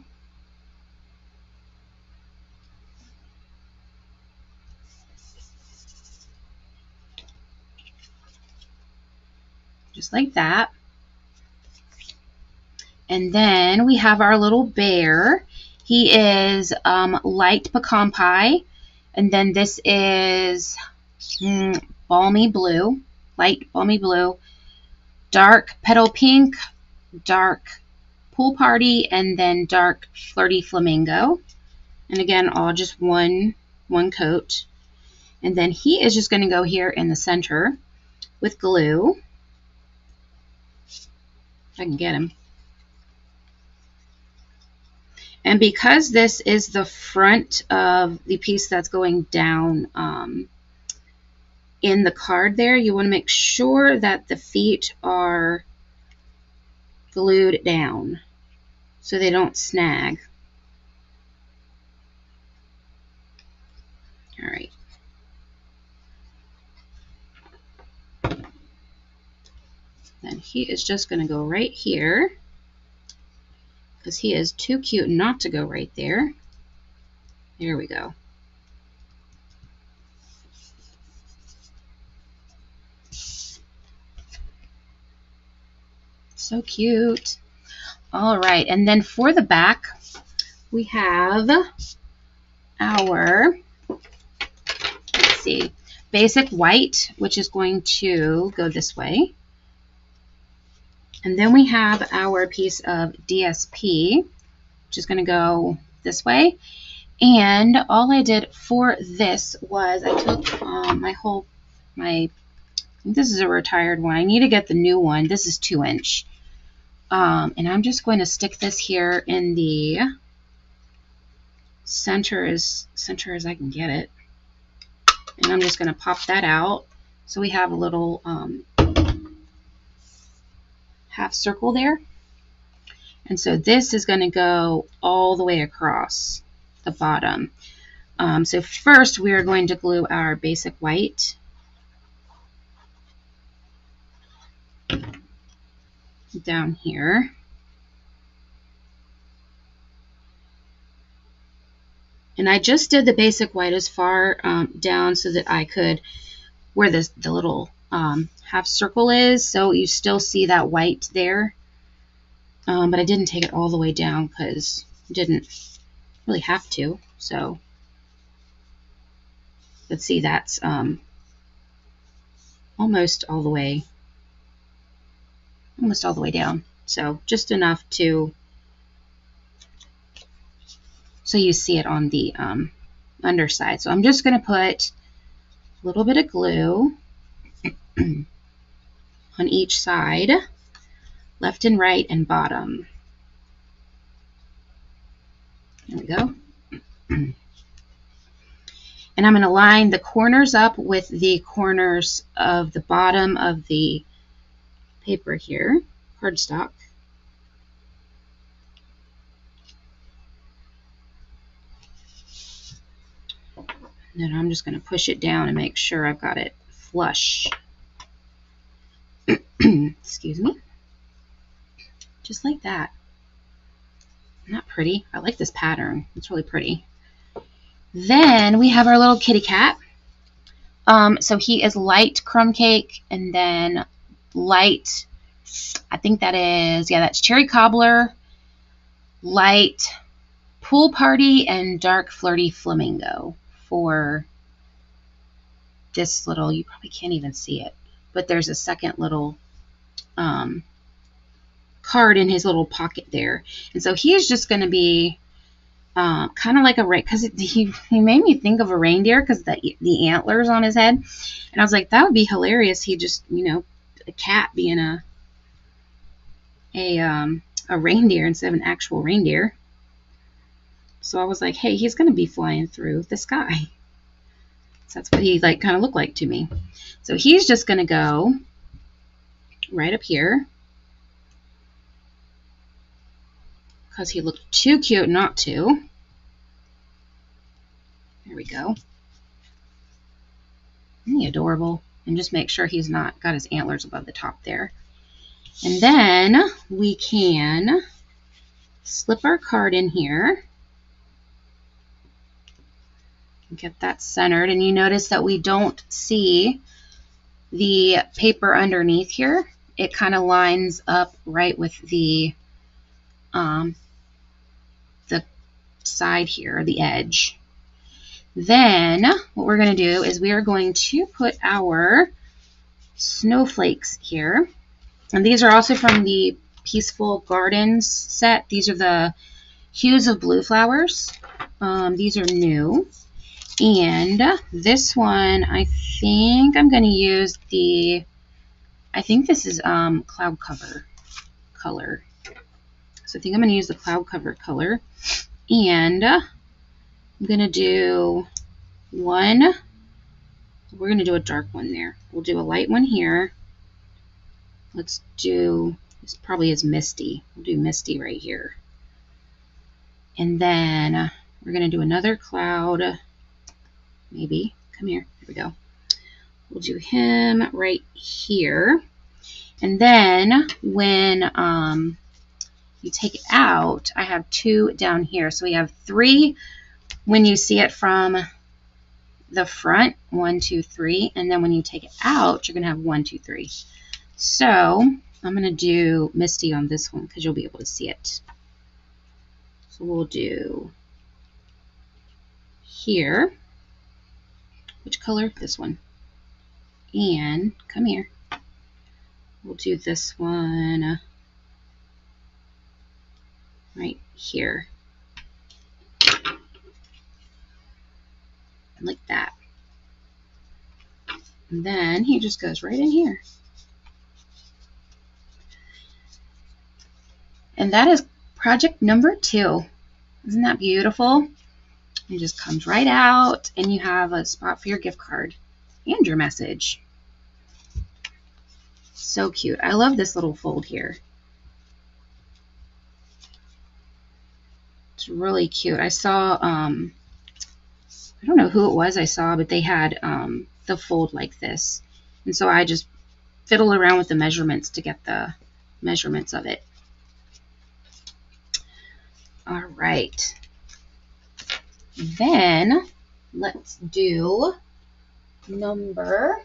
A: Just like that. And then we have our little bear. He is light pecan pie. And then this is balmy blue, light balmy blue, dark petal pink, dark pool party, and then dark flirty flamingo. And again, all just one coat. And then he is just going to go here in the center with glue. If I can get him. And because this is the front of the piece that's going down in the card there, you want to make sure that the feet are glued down so they don't snag. All right. Then he is just going to go right here because he is too cute not to go right there. There we go. So cute. All right, and then for the back, we have our, let's see, basic white, which is going to go this way. And then we have our piece of DSP, which is going to go this way. And all I did for this was I took I think this is a retired one. I need to get the new one. This is 2-inch. And I'm just going to stick this here in the center as I can get it. And I'm just going to pop that out. So we have a little half circle there. And so this is going to go all the way across the bottom. So first we are going to glue our basic white down here. And I just did the basic white as far down so that I could, where the little half circle is, so you still see that white there. But I didn't take it all the way down because I didn't really have to. So let's see, that's almost all the way down. So just enough to, so you see it on the underside. So I'm just going to put a little bit of glue on each side, left and right and bottom. There we go. And I'm going to line the corners up with the corners of the bottom of the paper here, cardstock. And then I'm just going to push it down and make sure I've got it flush. Excuse me. Just like that. Isn't that pretty? I like this pattern. It's really pretty. Then we have our little kitty cat. So he is light crumb cake and then light, I think that is, yeah, that's cherry cobbler, light pool party, and dark flirty flamingo for this little, you probably can't even see it, but there's a second little card in his little pocket there. And so he is just going to be kind of like a, because he made me think of a reindeer because the antlers on his head. And I was like, that would be hilarious. He just, you know, a cat being a reindeer instead of an actual reindeer. So I was like, hey, he's going to be flying through the sky. So that's what he like kind of looked like to me. So he's just going to go right up here because he looked too cute not to. There we go. Isn't he adorable? And just make sure he's not got his antlers above the top there. And then we can slip our card in here. Get that centered. And you notice that we don't see the paper underneath here. It kind of lines up right with the side here, the edge. Then what we're going to do is we are going to put our snowflakes here. And these are also from the Peaceful Gardens set. These are the Hues of Blue Flowers. These are new. And this one, I think I'm going to use I think this is cloud cover color. So I think I'm going to use the cloud cover color. And I'm going to do one. We're going to do a dark one there. We'll do a light one here. Let's do, this probably is Misty. We'll do Misty right here. And then we're going to do another cloud. Maybe. Come here. Here we go. We'll do him right here. And then when you take it out, I have two down here. So we have three when you see it from the front. 1, 2, 3. And then when you take it out, you're going to have 1, 2, 3. So I'm going to do Misty on this one because you'll be able to see it. So we'll do here. Which color? This one. And come here. We'll do this one right here. Like that. And then he just goes right in here. And that is project number 2. Isn't that beautiful? It just comes right out, and you have a spot for your gift card and your message. So cute. I love this little fold here. It's really cute. I saw, I don't know who it was I saw, but they had the fold like this. And so I just fiddled around with the measurements to get the measurements of it. All right. Then let's do number,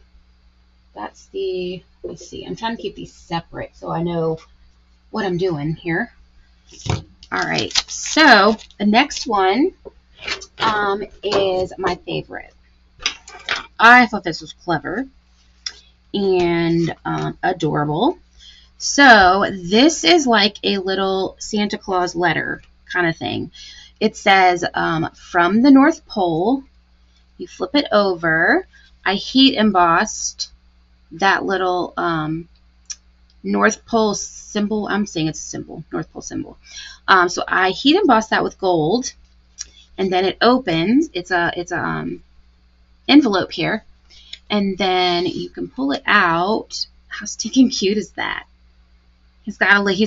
A: that's the, let's see, I'm trying to keep these separate so I know what I'm doing here. All right, so the next one is my favorite. I thought this was clever and adorable. So this is like a little Santa Claus letter kind of thing. It says, from the North Pole. You flip it over. I heat embossed that little North Pole symbol. I'm saying it's a symbol, North Pole symbol. So I heat embossed that with gold, and then it opens. It's a envelope here, and then you can pull it out. How stinking cute is that? He's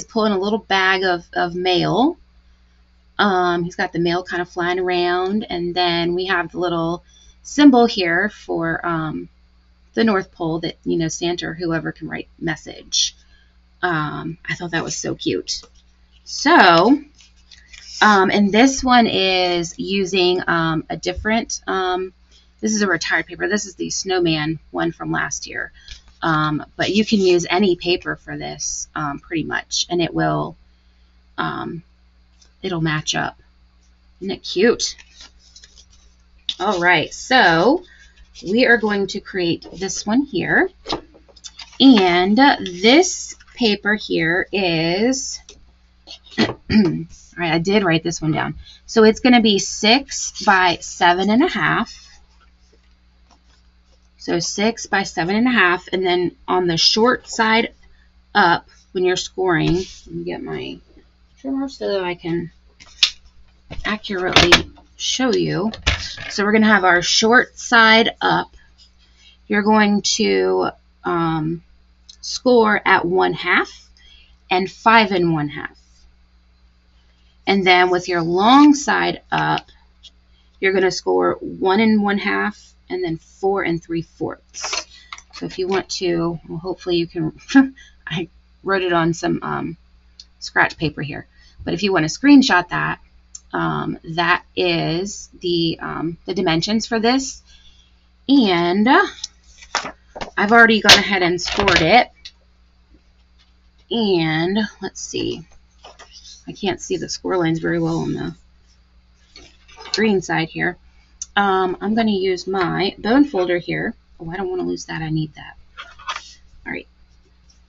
A: pulling a little bag of mail. He's got the mail kind of flying around, and then we have the little symbol here for the North Pole that, you know, Santa or whoever can write message. I thought that was so cute. So, and this one is using a different, this is a retired paper. This is the snowman one from last year. But you can use any paper for this, pretty much, and it will, it'll match up. Isn't it cute? All right, so we are going to create this one here. And this paper here is, all right, I did write this one down. So it's going to be 6 by 7.5. So 6 by 7.5, and then on the short side up, when you're scoring, let me get my trimmer so that I can accurately show you. So we're going to have our short side up. You're going to score at 1/2 and 5 1/2. And then with your long side up, you're going to score 1 1/2 and then 4 3/4. So if you want to, well, hopefully you can, I wrote it on some scratch paper here, but if you want to screenshot that, that is the dimensions for this. And I've already gone ahead and scored it. And let's see, I can't see the score lines very well on the green side here. I'm going to use my bone folder here. Oh, I don't want to lose that. I need that. All right.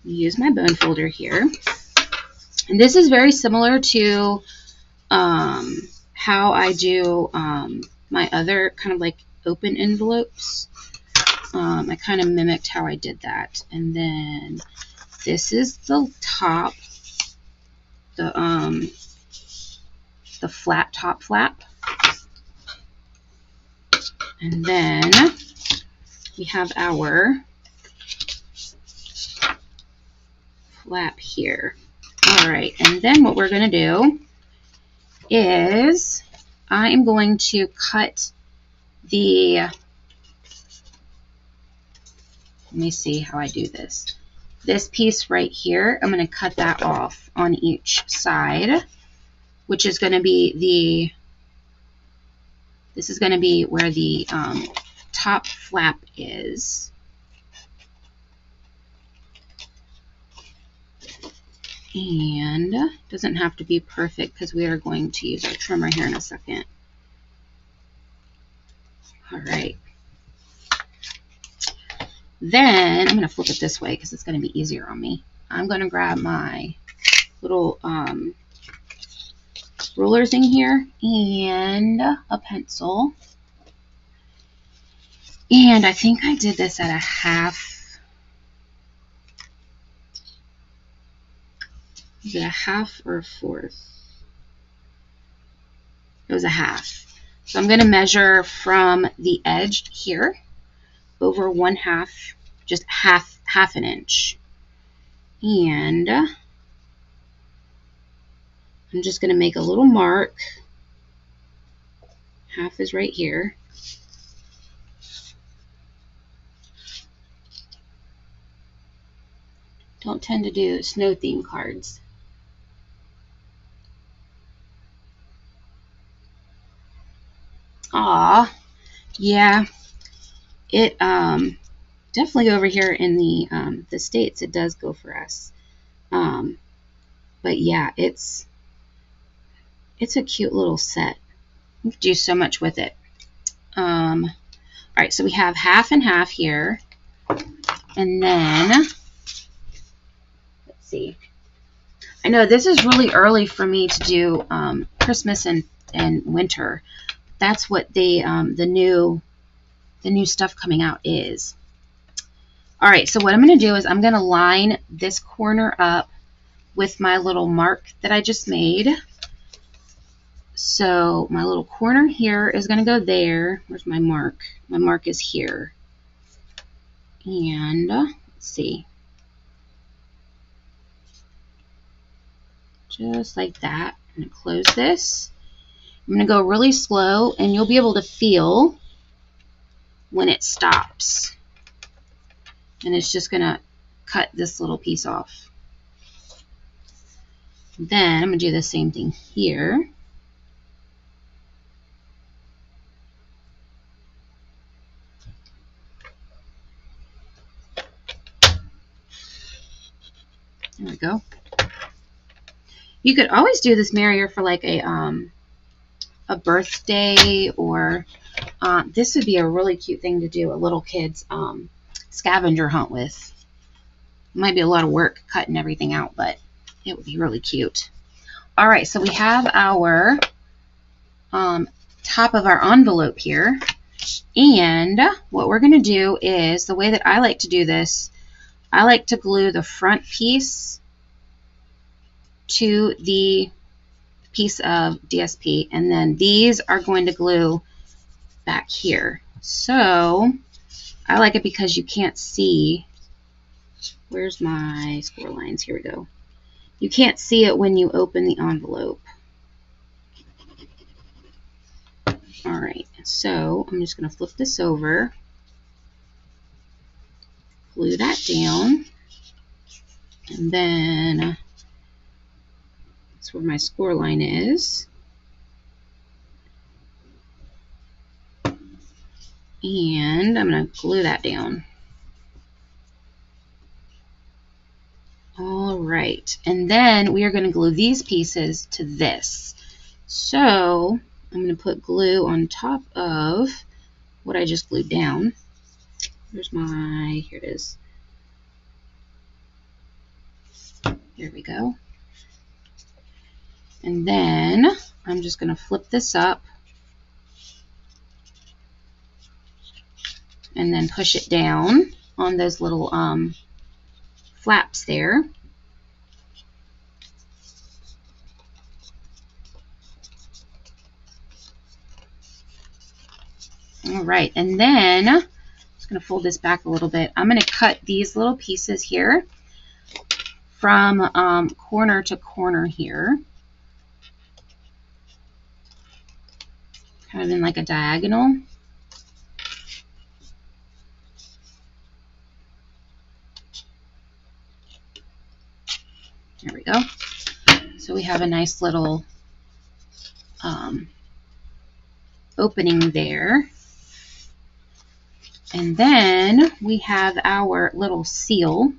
A: Use my bone folder here. And this is very similar to how I do my other kind of like open envelopes. I kind of mimicked how I did that. And then this is the top, the flat top flap. And then we have our flap here. All right, and then what we're going to do is I am going to cut the, let me see how I do this. This piece right here, I'm going to cut that off on each side, which is going to be the, this is going to be where the top flap is. And it doesn't have to be perfect because we are going to use our trimmer here in a second. All right. Then I'm going to flip it this way because it's going to be easier on me. I'm going to grab my little ruler thing here and a pencil. And I think I did this at a 1/2. Is it a 1/2 or a 1/4? It was a 1/2. So I'm going to measure from the edge here over 1/2, just half an inch. And I'm just going to make a little mark. 1/2 is right here. Don't tend to do snow theme cards. Aw, yeah, it definitely over here in the States it does go for us. But yeah, it's a cute little set. You can do so much with it. All right, so we have 1/2 and 1/2 here, and then let's see. I know this is really early for me to do Christmas and winter. That's what the new stuff coming out is. All right, so what I'm going to do is I'm going to line this corner up with my little mark that I just made. So my little corner here is going to go there. Where's my mark? My mark is here. And let's see. Just like that. I'm going to close this. I'm going to go really slow, and you'll be able to feel when it stops. And it's just going to cut this little piece off. Then I'm going to do the same thing here. There we go. You could always do this merrier for like a birthday, or this would be a really cute thing to do a little kid's scavenger hunt with. It might be a lot of work cutting everything out, but it would be really cute. All right, so we have our top of our envelope here. And what we're going to do is, the way that I like to do this, I like to glue the front piece to the piece of DSP, and then these are going to glue back here. So I like it because you can't see. Where's my score lines? Here we go. You can't see it when you open the envelope. All right, so I'm just going to flip this over, glue that down, and then that's where my score line is. And I'm going to glue that down. All right, and then we are going to glue these pieces to this. So I'm going to put glue on top of what I just glued down. Here it is. There we go. And then I'm just going to flip this up and then push it down on those little flaps there. All right, and then I'm just going to fold this back a little bit. I'm going to cut these little pieces here from corner to corner here, kind of in like a diagonal. There we go. So we have a nice little opening there. And then we have our little seal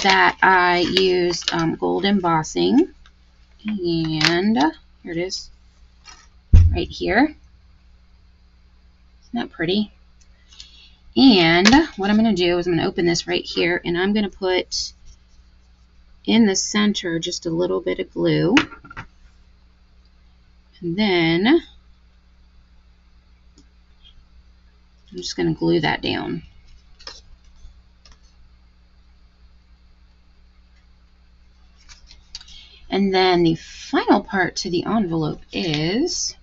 A: that I used gold embossing. And here it is, right here. Isn't that pretty? And what I'm going to do is I'm going to open this right here, and I'm going to put in the center just a little bit of glue. And then I'm just going to glue that down. And then the final part to the envelope is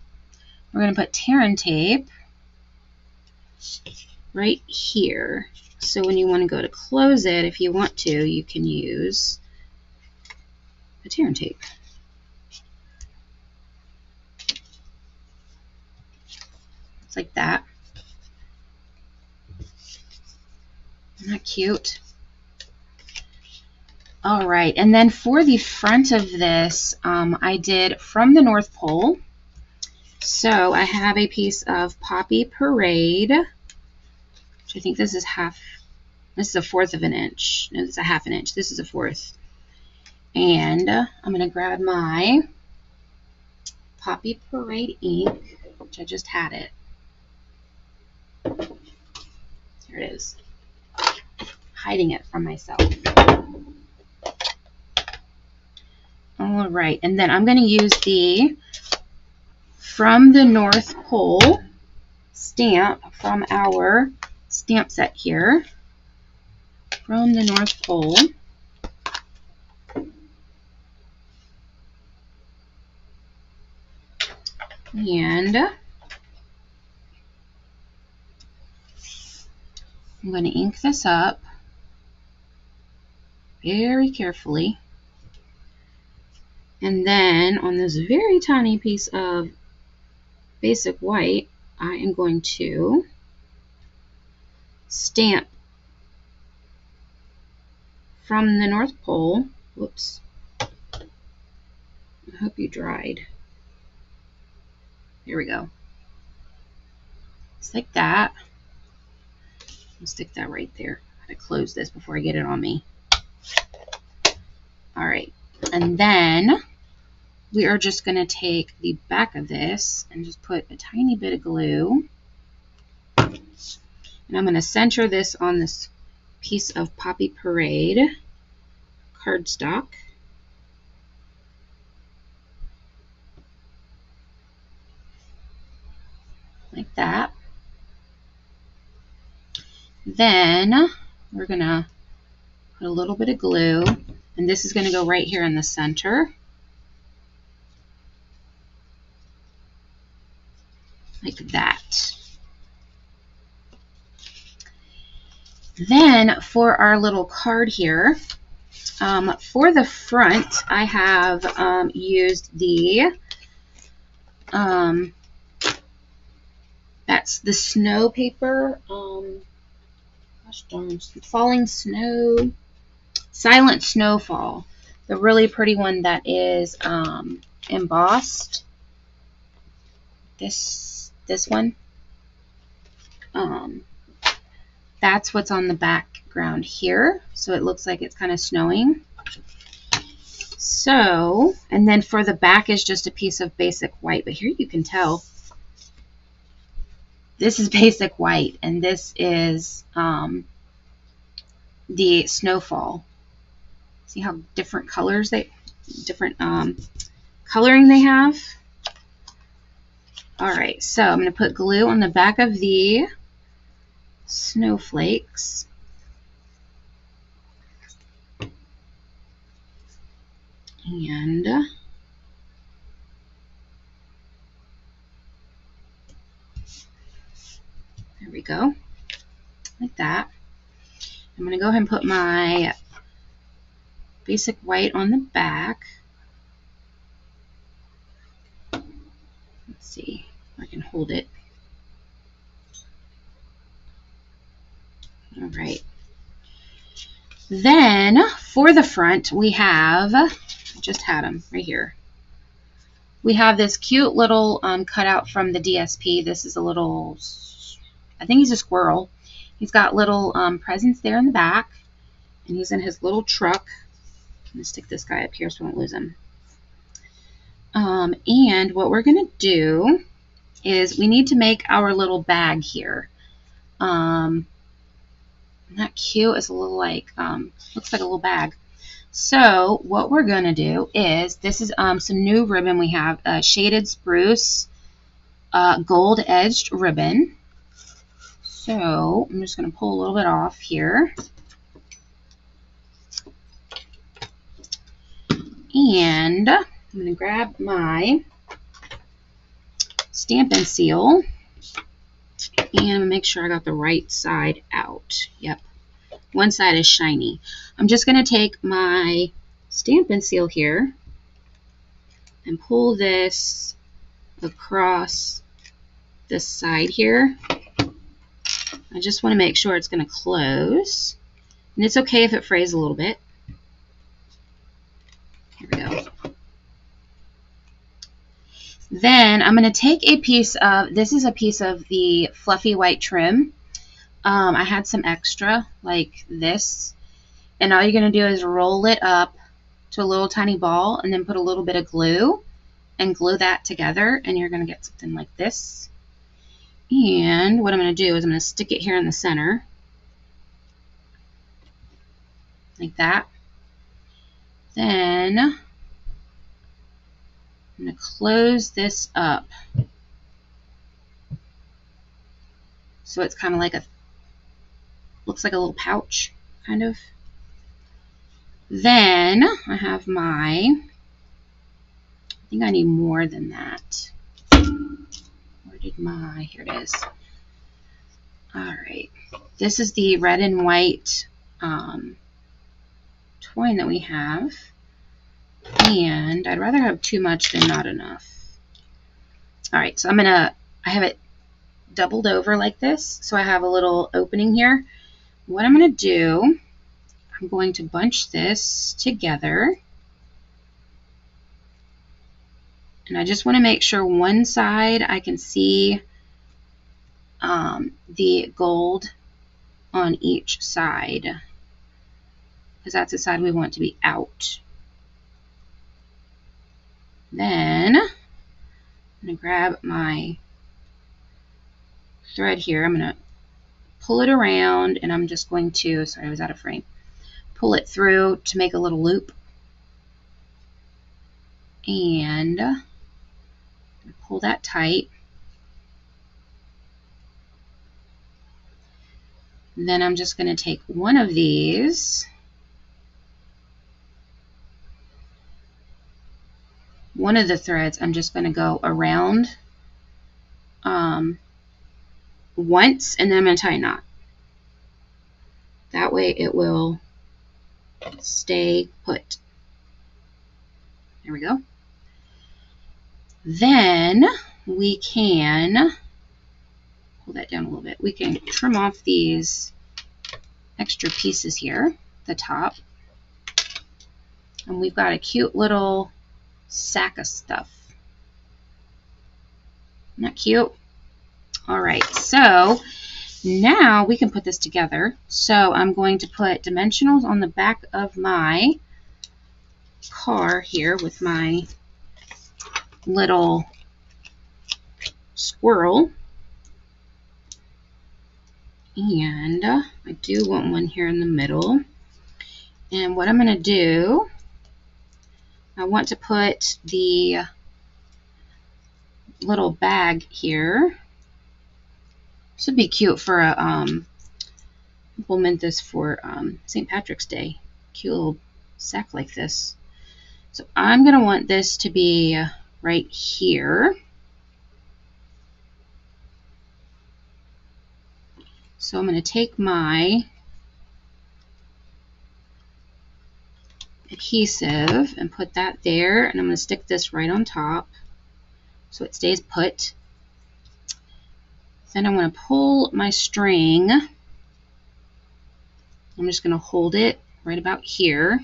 A: we're going to put tear and tape right here. So when you want to go to close it, if you want to, you can use the tear and tape. It's like that. Isn't that cute? All right, and then for the front of this, I did from the North Pole. So I have a piece of Poppy Parade, which I think this is this is a fourth of an inch. No, this is a half an inch. This is a fourth. And I'm going to grab my Poppy Parade ink, which I just had it. Here it is. Hiding it from myself. All right, and then I'm going to use the From the North Pole stamp from our stamp set here. From the North Pole. And I'm going to ink this up very carefully. And then on this very tiny piece of basic white, I am going to stamp from the North Pole. Whoops. I hope you dried. Here we go. Just like that. I'll stick that right there. I gotta close this before I get it on me. Alright. And then we are just going to take the back of this and just put a tiny bit of glue. And I'm going to center this on this piece of Poppy Parade cardstock. Like that. Then we're going to put a little bit of glue, and this is going to go right here in the center. Like that. Then for our little card here, for the front, I have used the, that's the snow paper, gosh darn, falling snow, Silent Snowfall, the really pretty one that is embossed. This one. That's what's on the background here. So it looks like it's kind of snowing. So, and then for the back is just a piece of basic white. But here you can tell this is basic white, and this is the snowfall. See how different colors coloring they have? Alright, so I'm going to put glue on the back of the snowflakes. And there we go. Like that. I'm going to go ahead and put my basic white on the back. Let's see if I can hold it. All right. Then for the front, we have, I just had them right here. We have this cute little cutout from the DSP. This is a little, I think he's a squirrel. He's got little presents there in the back, and he's in his little truck. I'm going to stick this guy up here so I won't lose him. And what we're going to do is we need to make our little bag here. Isn't that cute? It's a little like, looks like a little bag. So what we're going to do is, this is some new ribbon we have, shaded spruce gold edged ribbon. So I'm just going to pull a little bit off here. And I'm going to grab my Stampin' Seal. And I'm going to make sure I got the right side out. Yep. One side is shiny. I'm just going to take my Stampin' Seal here and pull this across this side here. I just want to make sure it's going to close. And it's okay if it frays a little bit. Here we go. Then I'm going to take a piece of, this is a piece of the fluffy white trim. I had some extra like this. And all you're going to do is roll it up to a little tiny ball and then put a little bit of glue and glue that together. And you're going to get something like this. And what I'm going to do is I'm going to stick it here in the center. Like that. Then I'm going to close this up. So it's kind of like a, looks like a little pouch, kind of. Then I have my, I think I need more than that. Where did my, here it is. Alright. This is the red and white twine that we have. And I'd rather have too much than not enough. Alright, so I'm going to, I have it doubled over like this, so I have a little opening here. What I'm going to do, I'm going to bunch this together, and I just want to make sure one side I can see the gold on each side, because that's the side we want to be out. Then I'm going to grab my thread here. I'm going to pull it around, and I'm just going to, sorry, I was out of frame, pull it through to make a little loop, and pull that tight. And then I'm just going to take one of these, one of the threads, I'm just going to go around once, and then I'm going to tie a knot. That way it will stay put. There we go. Then we can pull that down a little bit. We can trim off these extra pieces here, the top. And we've got a cute little sack of stuff. Isn't that cute? All right, so now we can put this together. So I'm going to put dimensionals on the back of my car here with my little squirrel. And I do want one here in the middle. And what I'm going to do, I want to put the little bag here. This would be cute for a, implement this for St. Patrick's Day. Cute little sack like this. So I'm going to want this to be right here. So I'm going to take my adhesive and put that there, and I'm going to stick this right on top so it stays put. Then I'm going to pull my string. I'm just going to hold it right about here.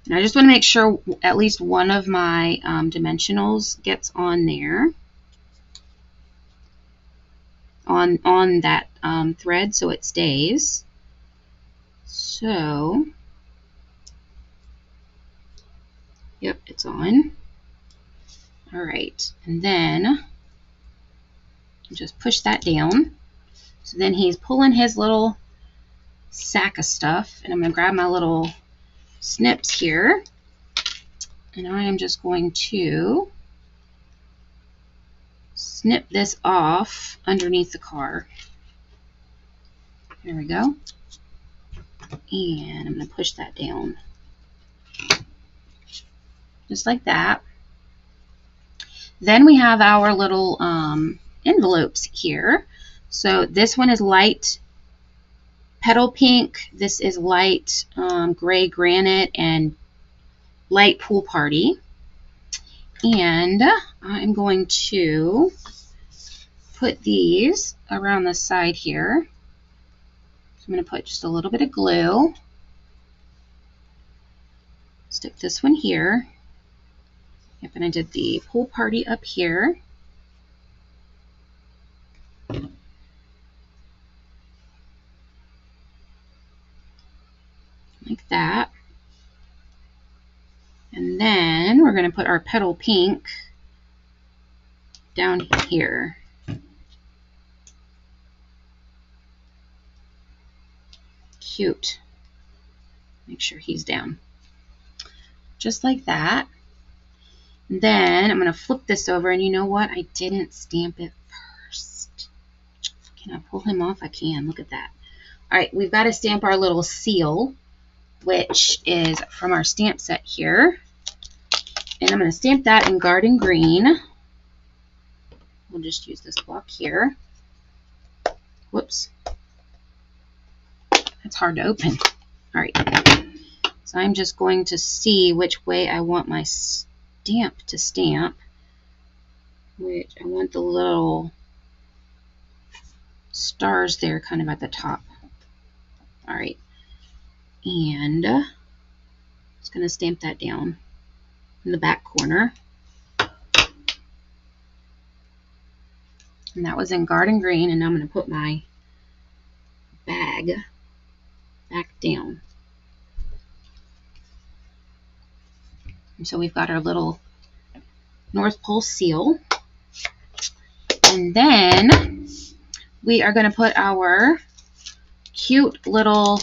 A: And I just want to make sure at least one of my dimensionals gets on there, on that thread, so it stays. So, yep, it's on. All right, and then just push that down. So then he's pulling his little sack of stuff, and I'm going to grab my little snips here, and I am just going to snip this off underneath the car. There we go. And I'm going to push that down. Just like that. Then we have our little envelopes here. So this one is light petal pink. This is light gray granite and light pool party. And I'm going to put these around the side here. So I'm going to put just a little bit of glue. Stick this one here. Yep, and I did the pool party up here. Like that. And then we're going to put our petal pink down here. Cute. Make sure he's down. Just like that. And then I'm going to flip this over, and you know what? I didn't stamp it first. Can I pull him off? I can. Look at that. All right, we've got to stamp our little seal, which is from our stamp set here. And I'm going to stamp that in Garden Green. We'll just use this block here. Whoops. That's hard to open. All right. So I'm just going to see which way I want my stamp to stamp. which I want the little stars there kind of at the top. All right, and just going to stamp that down in the back corner. And that was in Garden Green, and now I'm going to put my bag back down. And so we've got our little North Pole seal. And then we are going to put our cute little,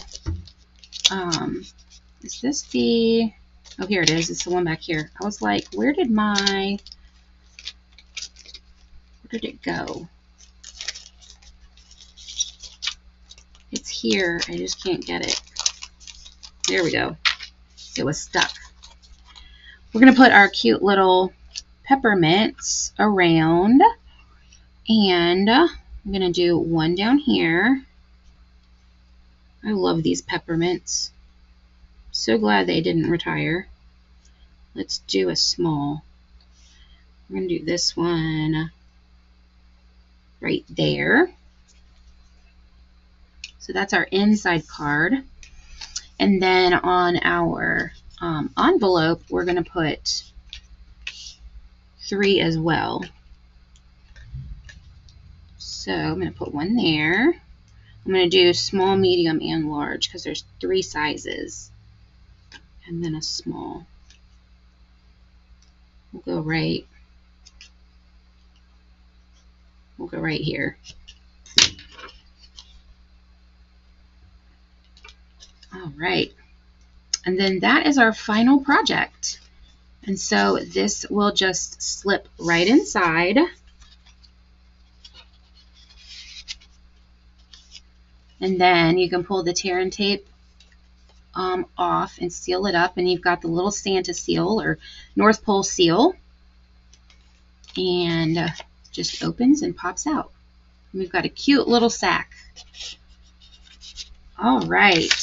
A: is this the, oh, here it is. It's the one back here. I was like, where did it go? It's here. I just can't get it. There we go. It was stuck. We're going to put our cute little peppermints around. And I'm going to do one down here. I love these peppermints. So glad they didn't retire. Let's do a small. We're going to do this one right there. So that's our inside card. And then on our envelope, we're going to put 3 as well. So I'm going to put one there. I'm going to do small, medium, and large because there's 3 sizes. And then a small. We'll go right here. All right. And then that is our final project. And so this will just slip right inside. And then you can pull the tear and tape off and seal it up. And you've got the little Santa seal or North Pole seal. And just opens and pops out. And we've got a cute little sack. All right.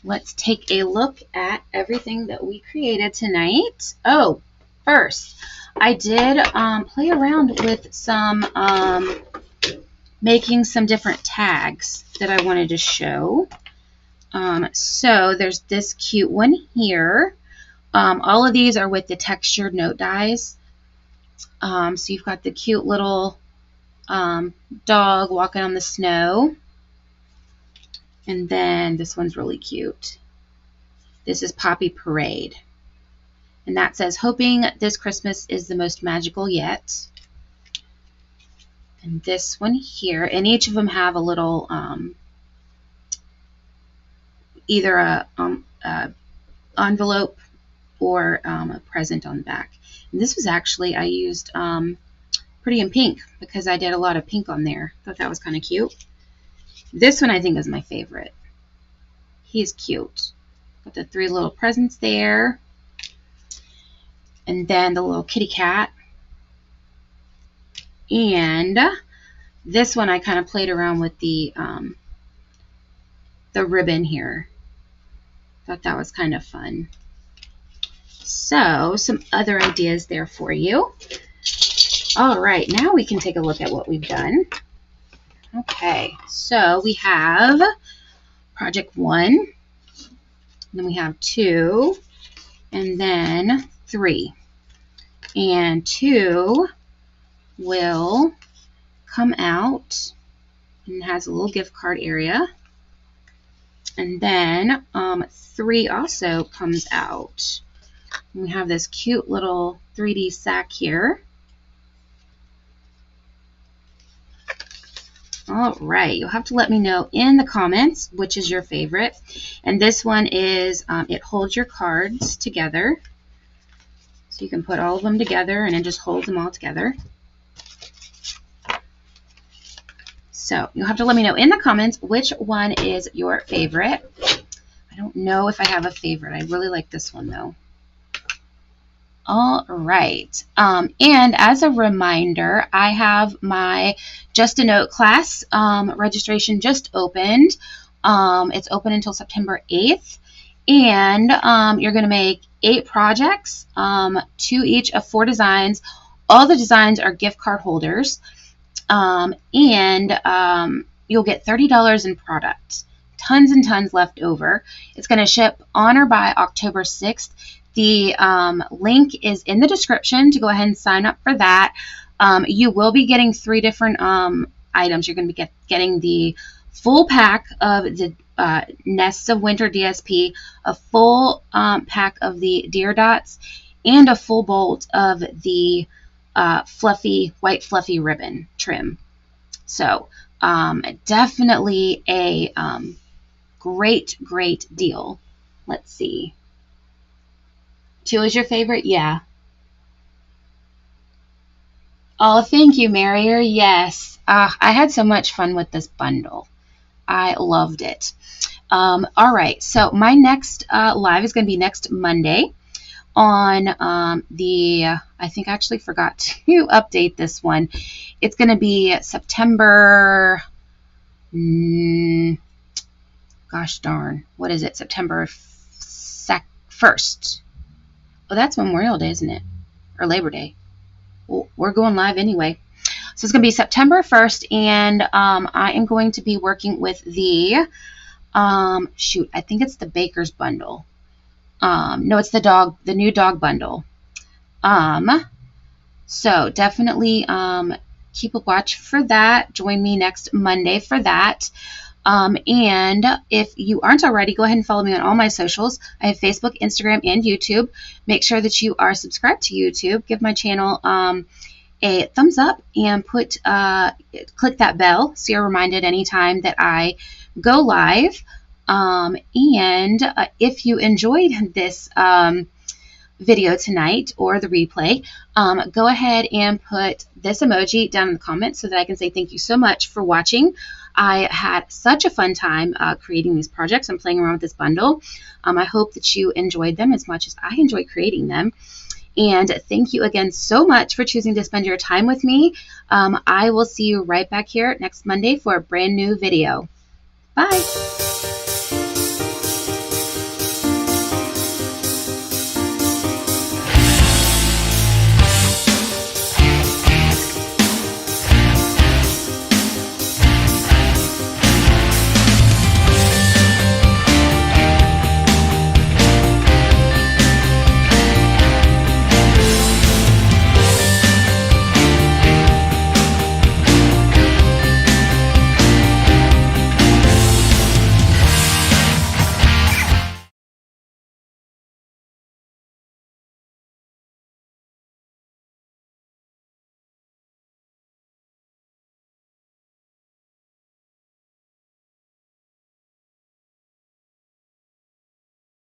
A: Let's take a look at everything that we created tonight. Oh, first, I did play around with some making some different tags that I wanted to show. So there's this cute one here. All of these are with the textured note dies. So you've got the cute little dog walking on the snow. And then this one's really cute. This is Poppy Parade. And that says, hoping this Christmas is the most magical yet. And this one here, and each of them have a little, either a envelope or a present on the back. And this was actually, I used Pretty in Pink because I did a lot of pink on there. Thought that was kind of cute. This one I think is my favorite. He's cute. Got the 3 little presents there. And then the little kitty cat. And this one I kind of played around with the ribbon here. Thought that was kind of fun. So some other ideas there for you. All right, now we can take a look at what we've done. Okay, so we have project 1, then we have 2, and then 3. And 2 will come out and has a little gift card area. And then 3 also comes out. We have this cute little 3D sack here. All right, you'll have to let me know in the comments which is your favorite. And this one is, it holds your cards together. So you can put all of them together and it just holds them all together. So you'll have to let me know in the comments which one is your favorite. I don't know if I have a favorite. I really like this one though. All right. And as a reminder, I have my Just a Note class registration just opened. It's open until September 8th. And you're going to make 8 projects, 2 each of 4 designs. All the designs are gift card holders. And you'll get $30 in product. Tons and tons left over. It's going to ship on or by October 6th. The link is in the description to go ahead and sign up for that. You will be getting 3 different items. You're going to be getting the full pack of the Nests of Winter DSP, a full pack of the Deer Dots, and a full bolt of the white fluffy ribbon trim. So definitely a great deal. Let's see. 2 is your favorite? Yeah. Oh, thank you, Marier. Yes. I had so much fun with this bundle. I loved it. All right. So my next live is going to be next Monday on I think I actually forgot to update this one. It's going to be September, gosh darn, what is it? September 1st. Oh, that's Memorial Day, isn't it? Or Labor Day. Well, we're going live anyway. So it's going to be September 1st, and I am going to be working with the, I think it's the Baker's Bundle. No, it's the new dog bundle. So definitely keep a watch for that. Join me next Monday for that. And if you aren't already, go ahead and follow me on all my socials. I have Facebook, Instagram, and YouTube. Make sure that you are subscribed to YouTube. Give my channel a thumbs up and click that bell so you're reminded anytime that I go live. And if you enjoyed this video tonight or the replay, go ahead and put this emoji down in the comments so that I can say thank you so much for watching. I had such a fun time creating these projects and playing around with this bundle. I hope that you enjoyed them as much as I enjoyed creating them. And thank you again so much for choosing to spend your time with me. I will see you right back here next Monday for a brand new video. Bye.